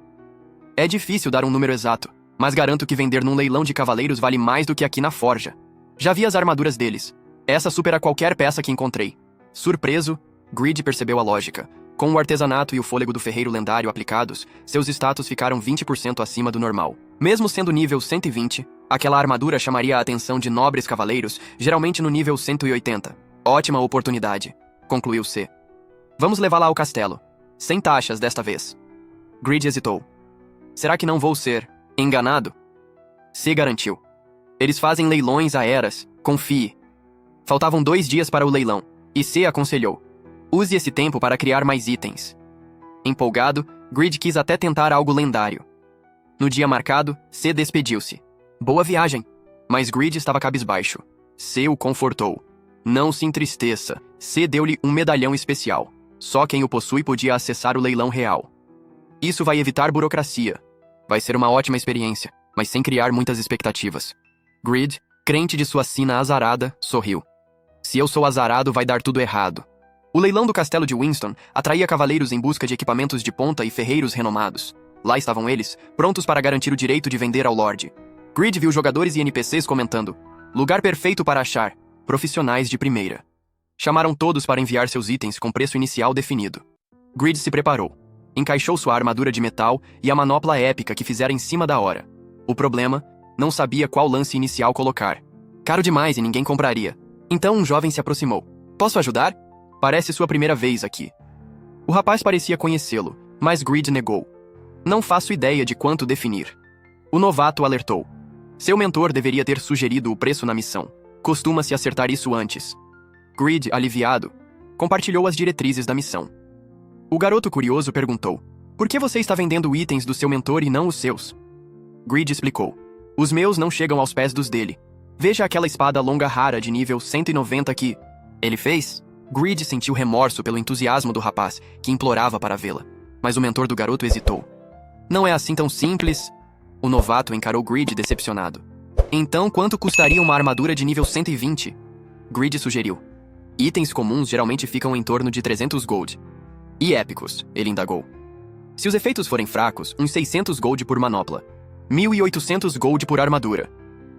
É difícil dar um número exato, mas garanto que vender num leilão de cavaleiros vale mais do que aqui na forja. Já vi as armaduras deles. Essa supera qualquer peça que encontrei. Surpreso, Greed percebeu a lógica. Com o artesanato e o fôlego do ferreiro lendário aplicados, seus status ficaram 20% acima do normal. Mesmo sendo nível 120, aquela armadura chamaria a atenção de nobres cavaleiros, geralmente no nível 180. Ótima oportunidade, concluiu C. Vamos levá-la ao castelo. Sem taxas desta vez. Greed hesitou. Será que não vou ser enganado? C garantiu. Eles fazem leilões há eras, confie. Faltavam 2 dias para o leilão, e C aconselhou. Use esse tempo para criar mais itens. Empolgado, Greed quis até tentar algo lendário. No dia marcado, C despediu-se. Boa viagem. Mas Greed estava cabisbaixo. C o confortou. Não se entristeça. C deu-lhe um medalhão especial. Só quem o possui podia acessar o leilão real. Isso vai evitar burocracia. Vai ser uma ótima experiência, mas sem criar muitas expectativas. Greed, crente de sua sina azarada, sorriu. Se eu sou azarado, vai dar tudo errado. O leilão do castelo de Winston atraía cavaleiros em busca de equipamentos de ponta e ferreiros renomados. Lá estavam eles, prontos para garantir o direito de vender ao Lorde. Greed viu jogadores e NPCs comentando. Lugar perfeito para achar. Profissionais de primeira. Chamaram todos para enviar seus itens com preço inicial definido. Greed se preparou. Encaixou sua armadura de metal e a manopla épica que fizera em cima da hora. O problema? Não sabia qual lance inicial colocar. Caro demais e ninguém compraria. Então um jovem se aproximou. Posso ajudar? Parece sua primeira vez aqui. O rapaz parecia conhecê-lo, mas Greed negou. Não faço ideia de quanto definir. O novato alertou. Seu mentor deveria ter sugerido o preço na missão. Costuma-se acertar isso antes. Greed, aliviado, compartilhou as diretrizes da missão. O garoto curioso perguntou. Por que você está vendendo itens do seu mentor e não os seus? Greed explicou. Os meus não chegam aos pés dos dele. Veja aquela espada longa rara de nível 190 que ele fez? Greed sentiu remorso pelo entusiasmo do rapaz, que implorava para vê-la. Mas o mentor do garoto hesitou. Não é assim tão simples. O novato encarou Greed decepcionado. Então, quanto custaria uma armadura de nível 120? Greed sugeriu. Itens comuns geralmente ficam em torno de 300 gold. E épicos, ele indagou. Se os efeitos forem fracos, uns 600 gold por manopla. 1.800 gold por armadura.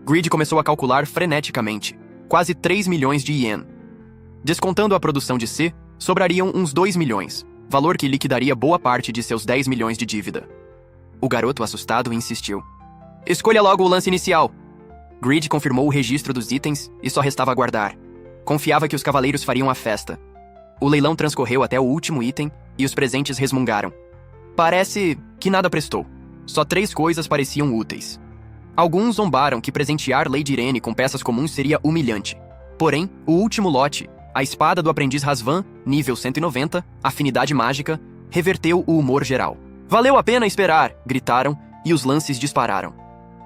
Greed começou a calcular freneticamente. Quase 3 milhões de ien. Descontando a produção de C, sobrariam uns 2 milhões, valor que liquidaria boa parte de seus 10 milhões de dívida. O garoto assustado insistiu. Escolha logo o lance inicial. Greed confirmou o registro dos itens e só restava aguardar. Confiava que os cavaleiros fariam a festa. O leilão transcorreu até o último item e os presentes resmungaram. Parece que nada prestou. Só 3 coisas pareciam úteis. Alguns zombaram que presentear Lady Irene com peças comuns seria humilhante. Porém, o último lote, a espada do aprendiz Razvan, nível 190, afinidade mágica, reverteu o humor geral. Valeu a pena esperar, gritaram, e os lances dispararam.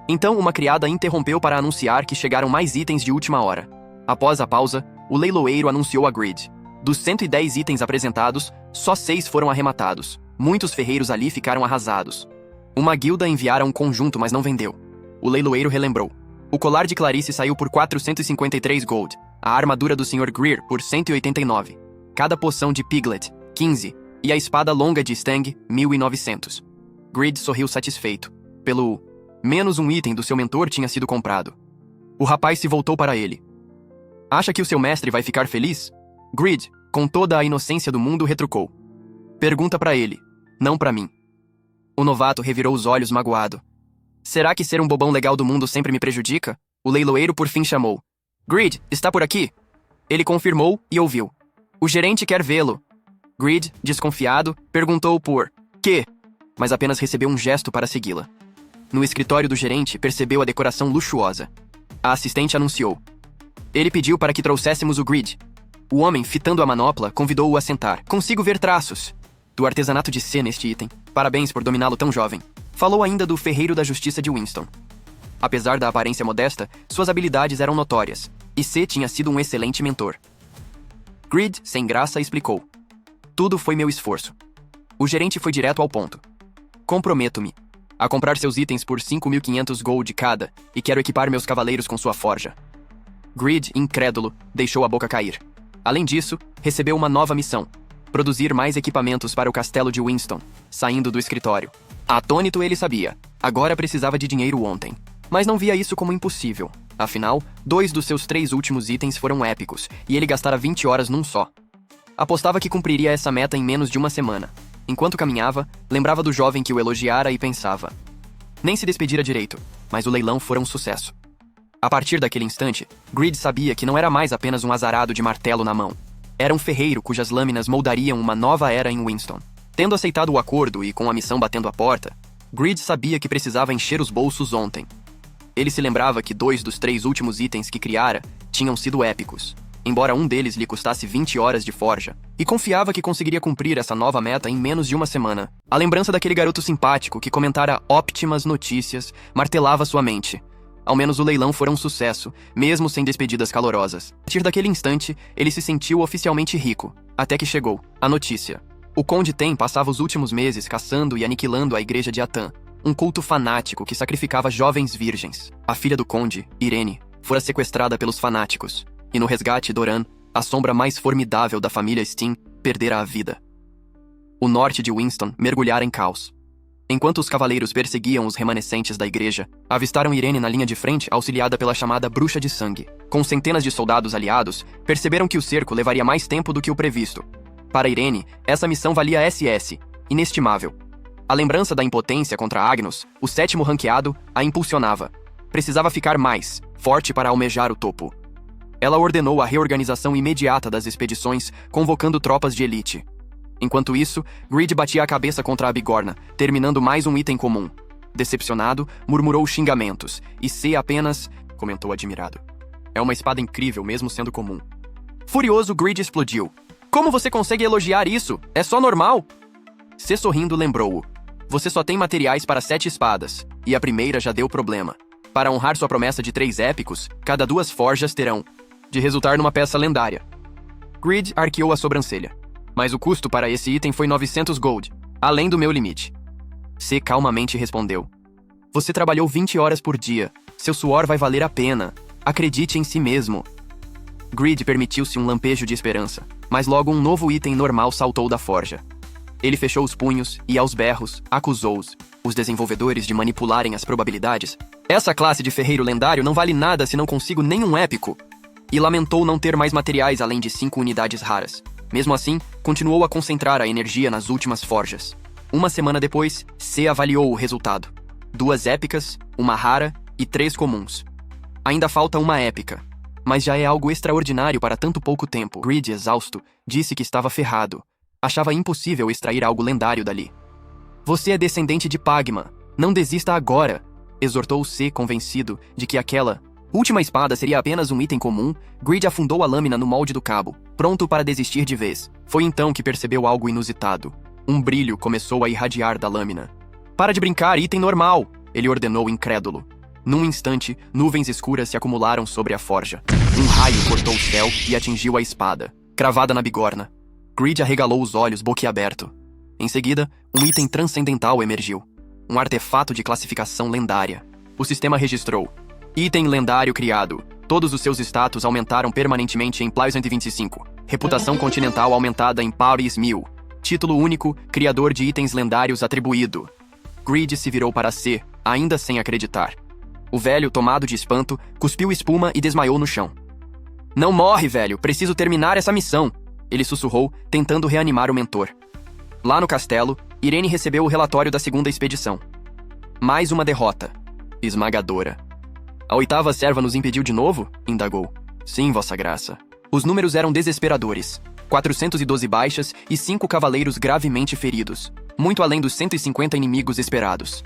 Então uma criada interrompeu para anunciar que chegaram mais itens de última hora. Após a pausa, o leiloeiro anunciou a Greed. Dos 110 itens apresentados, só 6 foram arrematados. Muitos ferreiros ali ficaram arrasados. Uma guilda enviara um conjunto, mas não vendeu. O leiloeiro relembrou. O colar de Clarice saiu por 453 gold. A armadura do Sr. Greer por 189. Cada poção de Piglet, 15. E a espada longa de Stang, 1.900. Greed sorriu satisfeito. Pelo menos um item do seu mentor tinha sido comprado. O rapaz se voltou para ele. Acha que o seu mestre vai ficar feliz? Grid, com toda a inocência do mundo, retrucou. Pergunta pra ele, não pra mim. O novato revirou os olhos magoado. Será que ser um bobão legal do mundo sempre me prejudica? O leiloeiro por fim chamou. Grid, está por aqui? Ele confirmou e ouviu. O gerente quer vê-lo. Grid, desconfiado, perguntou por quê? Mas apenas recebeu um gesto para segui-la. No escritório do gerente, percebeu a decoração luxuosa. A assistente anunciou. Ele pediu para que trouxéssemos o Grid. O homem, fitando a manopla, convidou-o a sentar. Consigo ver traços do artesanato de C neste item. Parabéns por dominá-lo tão jovem. Falou ainda do ferreiro da justiça de Winston. Apesar da aparência modesta, suas habilidades eram notórias, e C tinha sido um excelente mentor. Grid, sem graça, explicou. Tudo foi meu esforço. O gerente foi direto ao ponto. Comprometo-me a comprar seus itens por 5.500 gold cada, e quero equipar meus cavaleiros com sua forja. Grid, incrédulo, deixou a boca cair. Além disso, recebeu uma nova missão. Produzir mais equipamentos para o castelo de Winston, saindo do escritório. Atônito, ele sabia. Agora precisava de dinheiro ontem. Mas não via isso como impossível. Afinal, 2 dos seus 3 últimos itens foram épicos, e ele gastara 20 horas num só. Apostava que cumpriria essa meta em menos de uma semana. Enquanto caminhava, lembrava do jovem que o elogiara e pensava. Nem se despedira direito, mas o leilão fora um sucesso. A partir daquele instante, Grid sabia que não era mais apenas um azarado de martelo na mão. Era um ferreiro cujas lâminas moldariam uma nova era em Winston. Tendo aceitado o acordo e com a missão batendo à porta, Grid sabia que precisava encher os bolsos ontem. Ele se lembrava que 2 dos 3 últimos itens que criara tinham sido épicos, embora um deles lhe custasse 20 horas de forja, e confiava que conseguiria cumprir essa nova meta em menos de uma semana. A lembrança daquele garoto simpático que comentara óptimas notícias martelava sua mente. Ao menos o leilão fora um sucesso, mesmo sem despedidas calorosas. A partir daquele instante, ele se sentiu oficialmente rico, até que chegou a notícia. O Conde Ten passava os últimos meses caçando e aniquilando a igreja de Atan, um culto fanático que sacrificava jovens virgens. A filha do conde, Irene, fora sequestrada pelos fanáticos, e no resgate Doran, a sombra mais formidável da família Steen, perdera a vida. O norte de Winston mergulhara em caos. Enquanto os cavaleiros perseguiam os remanescentes da igreja, avistaram Irene na linha de frente, auxiliada pela chamada Bruxa de Sangue. Com centenas de soldados aliados, perceberam que o cerco levaria mais tempo do que o previsto. Para Irene, essa missão valia SS, inestimável. A lembrança da impotência contra Agnus, o 7º ranqueado, a impulsionava. Precisava ficar mais forte para almejar o topo. Ela ordenou a reorganização imediata das expedições, convocando tropas de elite. Enquanto isso, Grid batia a cabeça contra a bigorna, terminando mais um item comum. Decepcionado, murmurou xingamentos, e C apenas... comentou admirado. É uma espada incrível, mesmo sendo comum. Furioso, Grid explodiu. Como você consegue elogiar isso? É só normal? C sorrindo lembrou-o. Você só tem materiais para 7 espadas, e a primeira já deu problema. Para honrar sua promessa de 3 épicos, cada 2 forjas terão de resultar numa peça lendária. Grid arqueou a sobrancelha. Mas o custo para esse item foi 900 gold, além do meu limite. C calmamente respondeu. Você trabalhou 20 horas por dia. Seu suor vai valer a pena. Acredite em si mesmo. Grid permitiu-se um lampejo de esperança, mas logo um novo item normal saltou da forja. Ele fechou os punhos e, aos berros, acusou-os desenvolvedores de manipularem as probabilidades. Essa classe de ferreiro lendário não vale nada se não consigo nenhum épico. E lamentou não ter mais materiais além de 5 unidades raras. Mesmo assim, continuou a concentrar a energia nas últimas forjas. Uma semana depois, C avaliou o resultado. 2 épicas, 1 rara e 3 comuns. Ainda falta uma épica, mas já é algo extraordinário para tanto pouco tempo. Grid, exausto, disse que estava ferrado. Achava impossível extrair algo lendário dali. Você é descendente de Pagma. Não desista agora, exortou C, convencido de que aquela última espada seria apenas um item comum. Grid afundou a lâmina no molde do cabo, pronto para desistir de vez. Foi então que percebeu algo inusitado. Um brilho começou a irradiar da lâmina. Para de brincar, item normal, ele ordenou incrédulo. Num instante, nuvens escuras se acumularam sobre a forja. Um raio cortou o céu e atingiu a espada, cravada na bigorna. Grid arregalou os olhos boquiaberto. Em seguida, um item transcendental emergiu. Um artefato de classificação lendária. O sistema registrou. Item lendário criado. Todos os seus status aumentaram permanentemente em Ply 125. Reputação continental aumentada em Paris 1000. Título único, criador de itens lendários atribuído. Grid se virou para C, ainda sem acreditar. O velho, tomado de espanto, cuspiu espuma e desmaiou no chão. Não morre, velho. Preciso terminar essa missão. Ele sussurrou, tentando reanimar o mentor. Lá no castelo, Irene recebeu o relatório da segunda expedição. Mais uma derrota. Esmagadora. A oitava serva nos impediu de novo? Indagou. Sim, vossa graça. Os números eram desesperadores. 412 baixas e 5 cavaleiros gravemente feridos, muito além dos 150 inimigos esperados.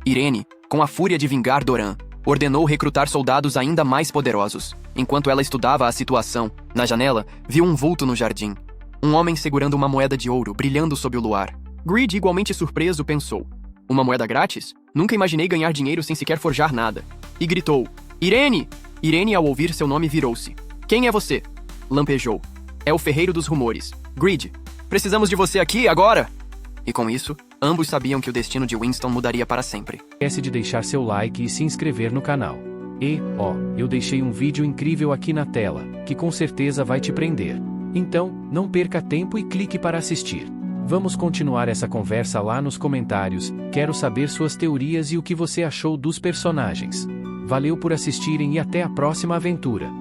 Irene, com a fúria de vingar Doran, ordenou recrutar soldados ainda mais poderosos. Enquanto ela estudava a situação, na janela, viu um vulto no jardim. Um homem segurando uma moeda de ouro, brilhando sob o luar. Greed, igualmente surpreso, pensou. Uma moeda grátis? Nunca imaginei ganhar dinheiro sem sequer forjar nada. E gritou, Irene! Irene, ao ouvir seu nome, virou-se. Quem é você? Lampejou. É o ferreiro dos rumores. Greed, precisamos de você aqui, agora! E com isso, ambos sabiam que o destino de Winston mudaria para sempre. Não esquece de deixar seu like e se inscrever no canal. E, eu deixei um vídeo incrível aqui na tela, que com certeza vai te prender. Então, não perca tempo e clique para assistir. Vamos continuar essa conversa lá nos comentários, quero saber suas teorias e o que você achou dos personagens. Valeu por assistirem e até a próxima aventura.